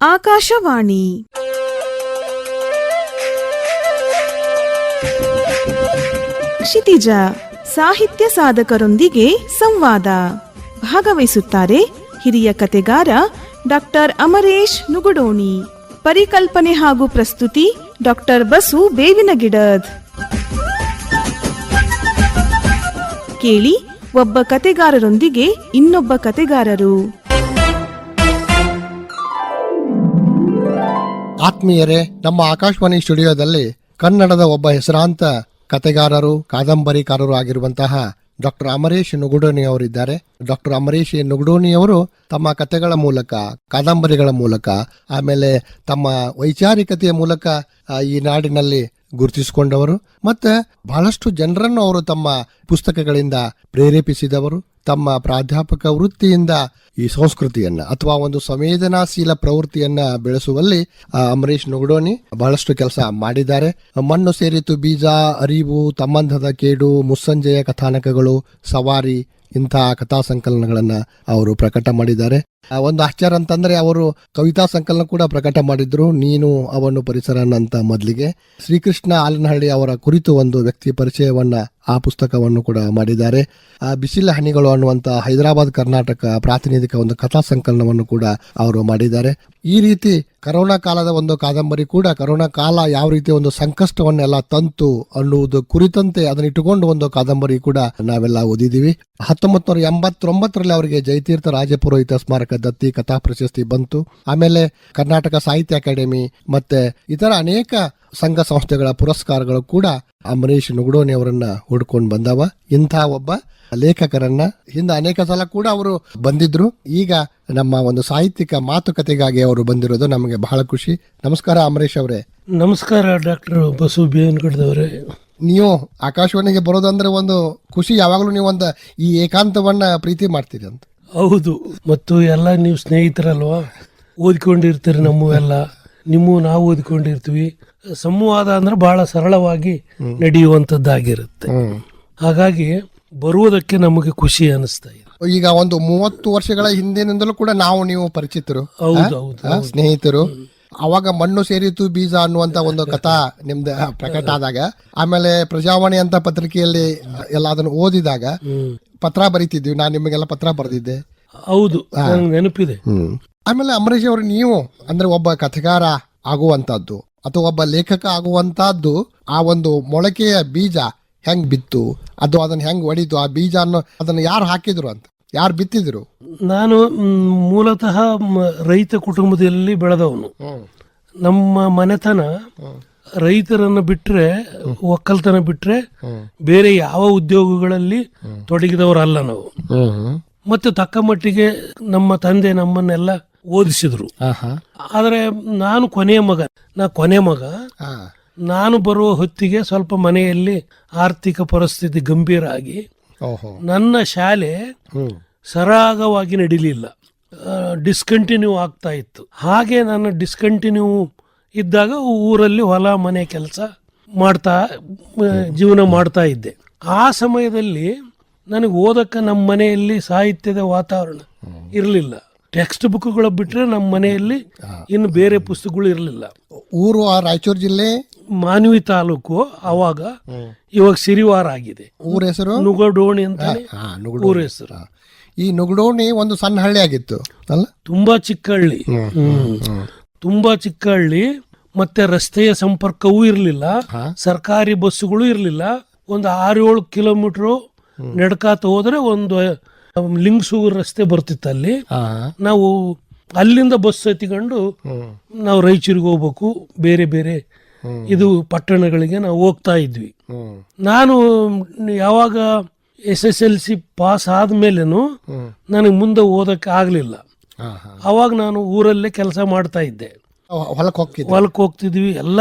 ಆಕಾಶವಾಣಿ ಕ್ಷಿತಿಜ ಸಾಹಿತ್ಯ ಸಾಧಕರೊಂದಿಗೆ ಸಂವಾದ. ಭಾಗವಹಿಸುತ್ತಾರೆ ಹಿರಿಯ ಕತೆಗಾರ ಡಾಕ್ಟರ್ ಅಮರೇಶ್ ನುಗುಡೋಣಿ. ಪರಿಕಲ್ಪನೆ ಹಾಗೂ ಪ್ರಸ್ತುತಿ ಡಾಕ್ಟರ್ ಬಸು ಬೇವಿನಗಿಡದ್. ಕೇಳಿ, ಒಬ್ಬ ಕತೆಗಾರರೊಂದಿಗೆ ಇನ್ನೊಬ್ಬ ಕತೆಗಾರರು. ಆತ್ಮೀಯರೇ, ನಮ್ಮ ಆಕಾಶವಾಣಿ ಸ್ಟುಡಿಯೋದಲ್ಲಿ ಕನ್ನಡದ ಒಬ್ಬ ಹೆಸರಾಂತ ಕತೆಗಾರರು, ಕಾದಂಬರಿಕಾರರು ಆಗಿರುವಂತಹ ಡಾಕ್ಟರ್ ಅಮರೇಶ್ ನುಗುಡೋಣಿ ಅವರಿದ್ದಾರೆ. ಡಾಕ್ಟರ್ ಅಮರೇಶ್ ನುಗುಡೋಣಿ ಅವರು ತಮ್ಮ ಕತೆಗಳ ಮೂಲಕ, ಕಾದಂಬರಿಗಳ ಮೂಲಕ, ಆಮೇಲೆ ತಮ್ಮ ವೈಚಾರಿಕತೆಯ ಮೂಲಕ ಈ ನಾಡಿನಲ್ಲಿ ಗುರುತಿಸಿಕೊಂಡವರು. ಮತ್ತೆ ಬಹಳಷ್ಟು ಜನರನ್ನು ಅವರು ತಮ್ಮ ಪುಸ್ತಕಗಳಿಂದ ಪ್ರೇರೇಪಿಸಿದವರು. ತಮ್ಮ ಪ್ರಾಧ್ಯಾಪಕ ವೃತ್ತಿಯಿಂದ ಈ ಸಂಸ್ಕೃತಿಯನ್ನ ಅಥವಾ ಒಂದು ಸಂವೇದನಾಶೀಲ ಪ್ರವೃತ್ತಿಯನ್ನ ಬೆಳೆಸುವಲ್ಲಿ ಅಮರೇಶ್ ನುಗುಡೋಣಿ ಬಹಳಷ್ಟು ಕೆಲಸ ಮಾಡಿದ್ದಾರೆ. ಮಣ್ಣು ಸೇರಿತು ಬೀಜ, ಅರಿವು, ತಮ್ಮಂಧದ ಕೇಡು, ಮುಸ್ಸಂಜೆಯ ಕಥಾನಕಗಳು, ಸವಾರಿ, ಇಂತಹ ಕಥಾ ಸಂಕಲನಗಳನ್ನ ಅವರು ಪ್ರಕಟ ಮಾಡಿದ್ದಾರೆ. ಒಂದು ಆಶ್ಚರ್ಯ ಅಂತಂದ್ರೆ ಅವರು ಕವಿತಾ ಸಂಕಲನ ಕೂಡ ಪ್ರಕಟ ಮಾಡಿದ್ರು. ನೀನು ಅವನು ಪರಿಸರ ಅಂತ ಮೊದಲಿಗೆ ಶ್ರೀಕೃಷ್ಣ ಆಲನಹಳ್ಳಿ ಅವರ ಕುರಿತು ಒಂದು ವ್ಯಕ್ತಿ ಪರಿಚಯವನ್ನ ಆ ಪುಸ್ತಕವನ್ನು ಕೂಡ ಮಾಡಿದ್ದಾರೆ. ಬಿಸಿಲ ಹನಿಗಳು ಅನ್ನುವಂತ ಹೈದರಾಬಾದ್ ಕರ್ನಾಟಕ ಪ್ರಾತಿನಿಧಿಕ ಒಂದು ಕಥಾ ಸಂಕಲನವನ್ನು ಕೂಡ ಅವರು ಮಾಡಿದ್ದಾರೆ. ಈ ರೀತಿ ಕರೋನಾ ಕಾಲದ ಒಂದು ಕಾದಂಬರಿ ಕೂಡ, ಕರೋನಾ ಕಾಲ ಯಾವ ರೀತಿ ಒಂದು ಸಂಕಷ್ಟವನ್ನೆಲ್ಲ ತಂತು ಅನ್ನುವುದು ಕುರಿತಂತೆ ಅದನ್ನ ಇಟ್ಟುಕೊಂಡು ಒಂದು ಕಾದಂಬರಿ ಕೂಡ ನಾವೆಲ್ಲ ಓದಿದೀವಿ. 1989ರಲ್ಲಿ ಅವರಿಗೆ ಜಯತೀರ್ಥ ರಾಜಪುರೋಹಿತ ಸ್ಮಾರಕ ದತ್ತಿ ಕಥಾ ಪ್ರಶಸ್ತಿ ಬಂತು. ಆಮೇಲೆ ಕರ್ನಾಟಕ ಸಾಹಿತ್ಯ ಅಕಾಡೆಮಿ ಮತ್ತೆ ಇತರ ಅನೇಕ ಸಂಘ ಸಂಸ್ಥೆಗಳ ಪುರಸ್ಕಾರಗಳು ಕೂಡ ಅಮರೇಶ್ ನುಗುಡೋಣಿ ಅವರನ್ನ ಹುಡ್ಕೊಂಡು ಬಂದವ. ಇಂಥ ಒಬ್ಬ ಲೇಖಕರನ್ನ ಹಿಂದೆ ಅನೇಕ ಸಲ ಕೂಡ ಅವರು ಬಂದಿದ್ರು. ಈಗ ನಮ್ಮ ಒಂದು ಸಾಹಿತ್ಯಿಕ ಮಾತುಕತೆಗಾಗಿ ಅವರು ಬಂದಿರೋದು ನಮಗೆ ಬಹಳ ಖುಷಿ. ನಮಸ್ಕಾರ ಅಮರೇಶ್ ಅವರೇ. ನಮಸ್ಕಾರ ಡಾಕ್ಟರ್ ಬಸು ಬೇವಿನಗಿಡದವರೇ. ನೀವು ಆಕಾಶವಾಣಿಗೆ ಬರೋದಂದ್ರೆ ಒಂದು ಖುಷಿ. ಯಾವಾಗಲೂ ನೀವು ಒಂದು ಈ ಏಕಾಂತವನ್ನ ಪ್ರೀತಿ ಮಾಡ್ತೀರಿ ಅಂತ. ಹೌದು, ಮತ್ತು ಎಲ್ಲ ನೀವು ಸ್ನೇಹಿತರಲ್ವಾ, ಓದ್ಕೊಂಡಿರ್ತೀರಿ. ನಮ್ಮವೆಲ್ಲ ನಿಮ್ಮ ನಾವು ಓದ್ಕೊಂಡಿರ್ತೀವಿ. ಸಂವಾದ ಅಂದ್ರೆ ಬಹಳ ಸರಳವಾಗಿ ನಡೆಯುವಂತದ್ದಾಗಿರುತ್ತೆ. ಹಾಗಾಗಿ ಬರುವುದಕ್ಕೆ ನಮಗೆ ಖುಷಿ ಅನಿಸ್ತಾ ಇದೆ. ಈಗ ಒಂದು 30 ವರ್ಷಗಳ ಹಿಂದಿನಿಂದಲೂ ಕೂಡ ನಾವು ನೀವು ಪರಿಚಿತರು, ಸ್ನೇಹಿತರು. ಅವಾಗ ಮಣ್ಣು ಸೇರಿತು ಬೀಜ ಅನ್ನುವಂತ ಒಂದು ಕಥಾ ನಿಮ್ದು ಪ್ರಕಟ ಆದಾಗ, ಆಮೇಲೆ ಪ್ರಜಾವಾಣಿ ಅಂತ ಪತ್ರಿಕೆಯಲ್ಲಿ ಎಲ್ಲ ಅದನ್ನು ಓದಿದಾಗ ಪತ್ರ ಬರೀತಿದ್ವಿ. ನಾನು ನಿಮಗೆಲ್ಲ ಪತ್ರ ಬರೆದಿದ್ದೆ. ಹೌದು, ನೆನಪಿದೆ. ಆಮೇಲೆ ಅಮರೇಶ್ ಅವರು, ನೀವು ಅಂದ್ರೆ ಒಬ್ಬ ಕಥೆಗಾರ ಆಗುವಂತದ್ದು ಅಥವಾ ಒಬ್ಬ ಲೇಖಕ ಆಗುವಂತದ್ದು, ಆ ಒಂದು ಮೊಳಕೆಯ ಬೀಜ ಹೆಂಗ್ ಬಿತ್ತು, ಅದು ಅದನ್ನ ಹೆಂಗ್ ಹೊಡಿತು, ಆ ಬೀಜ ಅದನ್ನ ಯಾರು ಹಾಕಿದ್ರು ಅಂತ, ಯಾರು ಬಿತ್ತಿದ್ರು? ನಾನು ಮೂಲತಃ ರೈತ ಕುಟುಂಬದಲ್ಲಿ ಬೆಳೆದವನು. ನಮ್ಮ ಮನೆತನ ರೈತರನ್ನು ಬಿಟ್ರೆ, ಒಕ್ಕಲ್ತನ ಬಿಟ್ರೆ ಬೇರೆ ಯಾವ ಉದ್ಯೋಗಗಳಲ್ಲಿ ತೊಡಗಿದವರಲ್ಲ ನಾವು. ಮತ್ತೆ ತಕ್ಕ ಮಟ್ಟಿಗೆ ನಮ್ಮ ತಂದೆ ನಮ್ಮನ್ನೆಲ್ಲ ಓದಿಸಿದ್ರು. ಆದ್ರೆ ನಾನು ಕೊನೆ ಮಗ. ನಾನು ಬರುವ ಹೊತ್ತಿಗೆ ಸ್ವಲ್ಪ ಮನೆಯಲ್ಲಿ ಆರ್ಥಿಕ ಪರಿಸ್ಥಿತಿ ಗಂಭೀರ ಆಗಿ ನನ್ನ ಶಾಲೆ ಸರಾಗವಾಗಿ ನಡೀಲಿಲ್ಲ, ಡಿಸ್ಕಂಟಿನ್ಯೂ ಆಗ್ತಾ ಇತ್ತು. ಹಾಗೆ ನಾನು ಡಿಸ್ಕಂಟಿನ್ಯೂ ಇದ್ದಾಗ ಊರಲ್ಲಿ ಹೊಲ ಮನೆ ಕೆಲಸ ಮಾಡ್ತಾ ಜೀವನ ಮಾಡ್ತಾ ಇದ್ದೆ. ಆ ಸಮಯದಲ್ಲಿ ನನಗೆ ಓದಕ್ಕೆ ನಮ್ಮ ಮನೆಯಲ್ಲಿ ಸಾಹಿತ್ಯದ ವಾತಾವರಣ ಇರಲಿಲ್ಲ. ಟೆಕ್ಸ್ಟ್ ಬುಕ್ಗಳು ಬಿಟ್ರೆ ನಮ್ಮ ಮನೆಯಲ್ಲಿ ಇನ್ನು ಬೇರೆ ಪುಸ್ತಕಗಳು ಇರಲಿಲ್ಲ. ಊರು ರಾಯಚೂರು ಜಿಲ್ಲೆ, ಮಾನ್ವಿ ತಾಲೂಕು. ಅವಾಗ ಇವಾಗ ಸಿರಿವಾರ ಆಗಿದೆ. ಊರ ಹೆಸರು ನುಗಡೋಣಿ ಅಂತ ಊರ ಹೆಸರು. ಈ ನುಗಡೋಣಿ ಒಂದು ಸಣ್ಣ ಹಳ್ಳಿ ಆಗಿತ್ತು ಅಲ್ಲ? ತುಂಬಾ ಚಿಕ್ಕ ಹಳ್ಳಿ, ತುಂಬಾ ಚಿಕ್ಕ ಹಳ್ಳಿ. ಮತ್ತೆ ರಸ್ತೆಯ ಸಂಪರ್ಕವೂ ಇರಲಿಲ್ಲ, ಸರ್ಕಾರಿ ಬಸ್ಸುಗಳು ಇರಲಿಲ್ಲ. ಒಂದು 6-7 ಕಿಲೋಮೀಟರ್ ನಡ್ಕಾತ ಹೋದ್ರೆ ಒಂದು ಲಿಂಗಸೂರು ರಸ್ತೆ ಬರ್ತಿತ್ತು. ಅಲ್ಲಿ ನಾವು ಅಲ್ಲಿಂದ ಬಸ್ ಹತ್ತಿಕೊಂಡು ನಾವು ರಾಯಚೂರಿಗೆ ಹೋಗ್ಬೇಕು. ಬೇರೆ ಬೇರೆ ಇದು ಪಟ್ಟಣಗಳಿಗೆ ನಾವು ಹೋಗ್ತಾ ಇದ್ವಿ. ನಾನು ಯಾವಾಗ SSLC ಪಾಸ್ ಆದ್ಮೇಲೆನು ನನಗೆ ಮುಂದೆ ಓದಕ್ಕೆ ಆಗ್ಲಿಲ್ಲ. ಅವಾಗ ನಾನು ಊರಲ್ಲೇ ಕೆಲಸ ಮಾಡ್ತಾ ಇದ್ದೆ. ಹೊಲಕ್ಕೆ ಹೋಗ್ತಿದ್ವಿ. ಎಲ್ಲ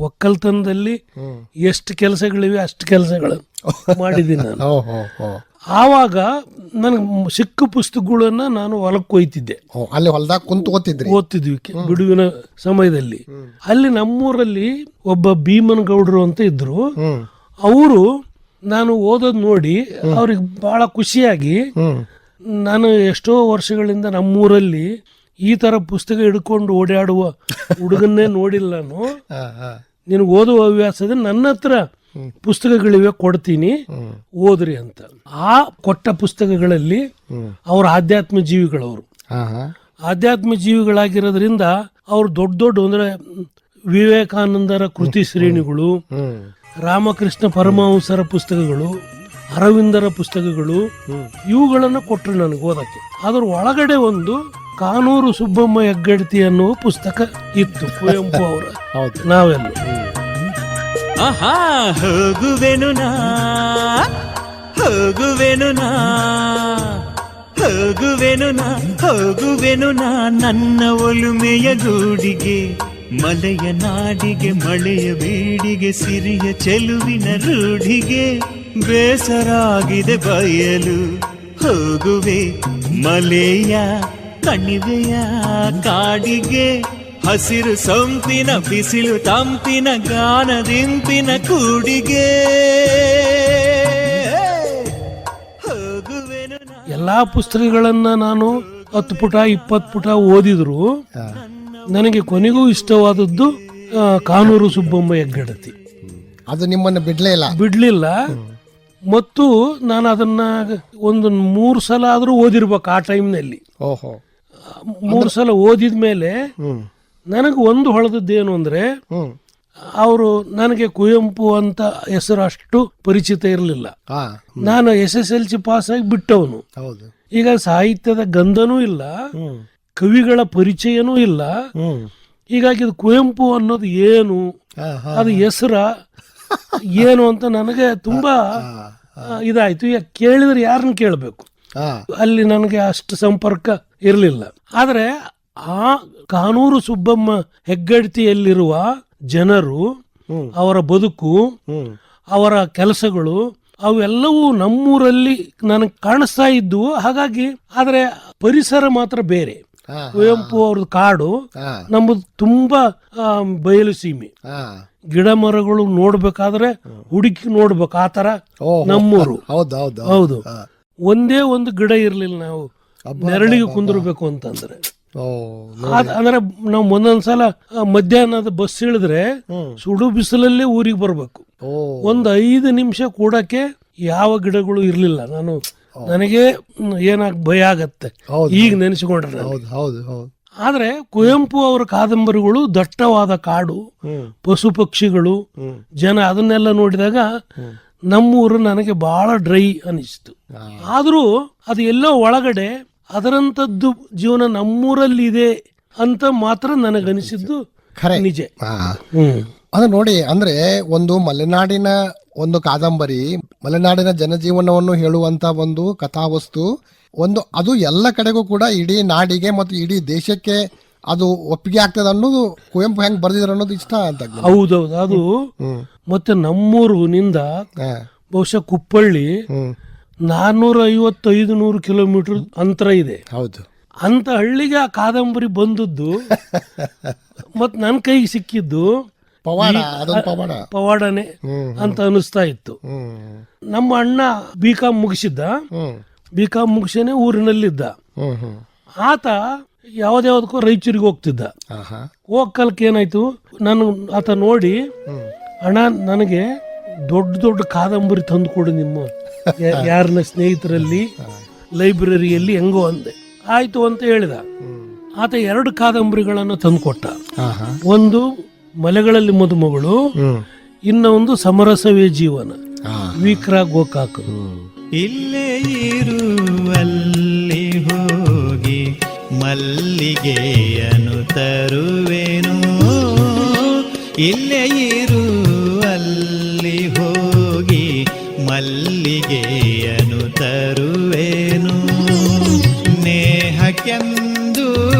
ಒಕ್ಕಲ್ತನದಲ್ಲಿ ಎಷ್ಟು ಕೆಲಸಗಳಿವೆ ಅಷ್ಟು ಕೆಲಸಗಳು ಮಾಡಿದ್ದೀನಿ ನಾನು. ಆವಾಗ ನನಗೆ ಸಿಕ್ಕ ಪುಸ್ತಕಗಳನ್ನ ನಾನು ಹೊಲಕ್ಕೆ ಒಯ್ತಿದ್ದೆ. ಅಲ್ಲಿ ಹೊಲದಾಗ ಕುಂತು ಓದ್ತಿದ್ವಿ ಬಿಡುವಿನ ಸಮಯದಲ್ಲಿ. ಅಲ್ಲಿ ನಮ್ಮೂರಲ್ಲಿ ಒಬ್ಬ ಭೀಮನಗೌಡರು ಅಂತ ಇದ್ರು. ಅವರು ನಾನು ಓದೋದ್ ನೋಡಿ ಅವ್ರಿಗೆ ಬಹಳ ಖುಷಿಯಾಗಿ, ನಾನು ಎಷ್ಟೋ ವರ್ಷಗಳಿಂದ ನಮ್ಮೂರಲ್ಲಿ ಈ ತರ ಪುಸ್ತಕ ಹಿಡ್ಕೊಂಡು ಓಡಾಡುವ ಹುಡುಗನ್ನೇ ನೋಡಿಲ್ಲ ನಾನು. ಹಾ, ಹಾ. ನಿನಗೆ ಓದುವ ಹವ್ಯಾಸದ ನನ್ನ ಹತ್ರ ಪುಸ್ತಕಗಳಿವೆ, ಕೊಡ್ತೀನಿ, ಓದ್ರಿ ಅಂತ. ಆ ಕೊಟ್ಟ ಪುಸ್ತಕಗಳಲ್ಲಿ ಅವ್ರ ಆಧ್ಯಾತ್ಮ ಜೀವಿಗಳವರು, ಹಾ, ಹಾ. ಆಧ್ಯಾತ್ಮ ಜೀವಿಗಳಾಗಿರೋದ್ರಿಂದ ಅವ್ರು ದೊಡ್ಡ ದೊಡ್ಡ ಅಂದ್ರೆ ವಿವೇಕಾನಂದರ ಕೃತಿ ಶ್ರೇಣಿಗಳು, ರಾಮಕೃಷ್ಣ ಪರಮಹಂಸರ ಪುಸ್ತಕಗಳು, ಅರವಿಂದರ ಪುಸ್ತಕಗಳು, ಇವುಗಳನ್ನು ಕೊಟ್ಟರು ನನಗೆ ಓದಕ್ಕೆ. ಅದ್ರ ಒಳಗಡೆ ಒಂದು ಕಾನೂರು ಸುಬ್ಬಮ್ಮ ಹೆಗ್ಗಡತಿ ಅನ್ನುವ ಪುಸ್ತಕ ಇತ್ತು, ಕುವೆಂಪು ಅವರ. ನಾವೆಲ್ಲ ಆಹಾ ಹೋಗುವೆನು ನಾ, ಹೋಗುವೆನು ನಾ, ಹೋಗುವೆನು ನಾ, ಹೋಗುವೆನು ನಾ ನನ್ನ ಒಲುಮೆಯ ಗೂಡಿಗೆ, ಮಲೆಯ ನಾಡಿಗೆ, ಮಳೆಯ ಬೀಡಿಗೆ, ಸಿರಿಯ ಚೆಲುವಿನ ರೂಢಿಗೆ. ಬೇಸರಾಗಿದೆ ಬಯಲು ಹೋಗುವೆ ಮಲೆಯ ಕಣಿವೆಯ ಕಾಡಿಗೆ, ಹಸಿರು ಸೊಂಪಿನ ಬಿಸಿಲು ತಂಪಿನ ಗಾನದಿಂಪಿನ ಕೂಡಿಗೆ. ಹೋಗುವೆನು ನಾ. ಎಲ್ಲಾ ಪುಸ್ತಕಗಳನ್ನ ನಾನು 10 ಪುಟ 20 ಪುಟ ಓದಿದ್ರು ನನಗೆ ಕೊನೆಗೂ ಇಷ್ಟವಾದದ್ದು ಕಾನೂರು ಸುಬ್ಬಮ್ಮ ಹೆಗ್ಗಡತಿ. ಅದು ನಿಮ್ಮನ್ನು ಬಿಡ್ಲಿಲ್ಲ. ಮತ್ತು ನಾನು ಅದನ್ನ ಒಂದು 3 ಸಲ ಆದ್ರೂ ಓದಿರ್ಬೇಕು ಆ ಟೈಮ್ನಲ್ಲಿ. ಓಹೋ. 3 ಸಲ ಓದಿದ್ಮೇಲೆ ನನಗೆ ಒಂದು ಹೊಳೆದದ್ದೇನು ಅಂದ್ರೆ, ಅವರು ನನಗೆ ಕುವೆಂಪು ಅಂತ ಹೆಸರು ಅಷ್ಟು ಪರಿಚಿತ ಇರಲಿಲ್ಲ. ನಾನು SSLC ಪಾಸ್ ಆಗಿ ಬಿಟ್ಟವನು. ಈಗ ಸಾಹಿತ್ಯದ ಗಂಧನೂ ಇಲ್ಲ, ಕವಿಗಳ ಪರಿಚಯನೂ ಇಲ್ಲ. ಹೀಗಾಗಿ ಇದು ಕುವೆಂಪು ಅನ್ನೋದು ಏನು, ಅದು ಹೆಸರ ಏನು ಅಂತ ನನಗೆ ತುಂಬಾ ಇದಾಯ್ತು. ಈಗ ಕೇಳಿದ್ರೆ ಯಾರನ್ನ ಕೇಳಬೇಕು, ಅಲ್ಲಿ ನನಗೆ ಅಷ್ಟು ಸಂಪರ್ಕ ಇರಲಿಲ್ಲ. ಆದ್ರೆ ಆ ಕಾನೂರು ಸುಬ್ಬಮ್ಮ ಹೆಗ್ಗಡತಿಯಲ್ಲಿರುವ ಜನರು, ಅವರ ಬದುಕು, ಅವರ ಕೆಲಸಗಳು ಅವೆಲ್ಲವೂ ನಮ್ಮೂರಲ್ಲಿ ನನಗೆ ಕಾಣಿಸ್ತಾ ಇದ್ವು. ಹಾಗಾಗಿ ಆದ್ರೆ ಪರಿಸರ ಮಾತ್ರ ಬೇರೆ. ಕುವೆಂಪು ಅವ್ರದ್ದು ಕಾಡು, ನಮ್ಮದು ತುಂಬಾ ಬಯಲು ಸೀಮೆ, ಗಿಡ ಮರಗಳು ನೋಡ್ಬೇಕಾದ್ರೆ ಹುಡುಕಿ ನೋಡ್ಬೇಕು, ಆ ತರ ನಮ್ಮೂರು. ಹೌದು, ಒಂದೇ ಒಂದು ಗಿಡ ಇರ್ಲಿಲ್ಲ ನಾವು ನೆರಳಿಗೆ ಕುಂದಿರ್ಬೇಕು ಅಂತಂದ್ರೆ. ಅಂದ್ರೆ ನಾವು ಒಂದೊಂದ್ಸಲ ಮಧ್ಯಾಹ್ನದ ಬಸ್ ಇಳಿದ್ರೆ ಸುಡು ಬಿಸಿಲಲ್ಲೇ ಊರಿಗೆ ಬರ್ಬೇಕು. ಒಂದು 5 ನಿಮಿಷ ಕೂಡಕ್ಕೆ ಯಾವ ಗಿಡಗಳು ಇರ್ಲಿಲ್ಲ. ನನಗೆ ಭಯ ಆಗತ್ತೆ ಈಗ ನೆನೆಸಿಕೊಂಡ್ರೆ. ಆದ್ರೆ ಕುವೆಂಪು ಅವರ ಕಾದಂಬರಿಗಳು ದಟ್ಟವಾದ ಕಾಡು, ಪಶು ಪಕ್ಷಿಗಳು, ಜನ, ಅದನ್ನೆಲ್ಲ ನೋಡಿದಾಗ ನಮ್ಮೂರು ನನಗೆ ಬಹಳ ಡ್ರೈ ಅನಿಸ್ತು. ಆದ್ರೂ ಅದು ಎಲ್ಲೋ ಒಳಗಡೆ ಅದರಂತದ್ದು ಜೀವನ ನಮ್ಮೂರಲ್ಲಿ ಇದೆ ಅಂತ ಮಾತ್ರ ನನಗನಿಸಿದ್ದು ನಿಜ. ಅದು ನೋಡಿ, ಅಂದ್ರೆ ಒಂದು ಮಲೆನಾಡಿನ ಒಂದು ಕಾದಂಬರಿ, ಮಲೆನಾಡಿನ ಜನಜೀವನವನ್ನು ಹೇಳುವಂತ ಒಂದು ಕಥಾವಸ್ತು, ಅದು ಎಲ್ಲ ಕಡೆಗೂ ಕೂಡ ಇಡೀ ನಾಡಿಗೆ ಮತ್ತು ಇಡೀ ದೇಶಕ್ಕೆ ಅದು ಒಪ್ಪಿಗೆ ಆಗ್ತದೆ ಅನ್ನೋದು ಕುವೆಂಪು ಹೆಂಗ್ ಬರ್ದಿದ್ರು ಅನ್ನೋದು ಇಷ್ಟ ಅಂತ. ಹೌದೌದು. ಅದು ಮತ್ತೆ ನಮ್ಮೂರಿನಿಂದ ಬಹುಶಃ ಕುಪ್ಪಳ್ಳಿ 450-500 ಕಿಲೋಮೀಟರ್ ಅಂತರ ಇದೆ. ಹೌದು. ಅಂತ ಹಳ್ಳಿಗೆ ಆ ಕಾದಂಬರಿ ಬಂದದ್ದು ಮತ್ ನನ್ನ ಕೈಗೆ ಸಿಕ್ಕಿದ್ದು ಪವಾಡನೆ ಅಂತ ಅನಿಸ್ತಾ ಇತ್ತು. ನಮ್ಮ ಅಣ್ಣ B.Com ಮುಗಿಸಿದ್ದ, B.Com ಮುಗಿಸೇನೆ ಊರಿನಲ್ಲಿದ್ದ. ಆತ ಯಾವ್ದಾವ್ದಕ್ಕೂ ರಾಯಚೂರಿಗೆ ಹೋಗ್ತಿದ್ದ. ಹೋಗಲ್ಕ ಏನಾಯ್ತು, ಆತ ನೋಡಿ, ಅಣ್ಣ ನನಗೆ ದೊಡ್ಡ ಕಾದಂಬರಿ ತಂದು ಕೊಡು ನಿಮ್ಮ ಯಾರನ್ನ ಸ್ನೇಹಿತರಲ್ಲಿ ಲೈಬ್ರರಿಯಲ್ಲಿ, ಹೆಂಗೋ ಅಂದೆ. ಆಯ್ತು ಅಂತ ಹೇಳಿದ. ಆತ 2 ಕಾದಂಬರಿಗಳನ್ನು ತಂದು ಕೊಟ್ಟ. ಒಂದು ಮಲೆಗಳಲ್ಲಿ ಮದುಮಗಳು, ಇನ್ನೊಂದು ಸಮರಸವೇ ಜೀವನ, ವಿಕ್ರ ಗೋಕಾಕ್. ಇಲ್ಲೇ ಇರುವಲ್ಲಿ ಹೋಗಿ ಮಲ್ಲಿಗೆಯನ್ನು ತರುವೆನು, ಇಲ್ಲೇ ಇರುವಲ್ಲಿ ಹೋಗಿ ಮಲ್ಲಿಗೆಯನ್ನು ತರುವೆನು, ನೇಹಕ್ಕೆಂದು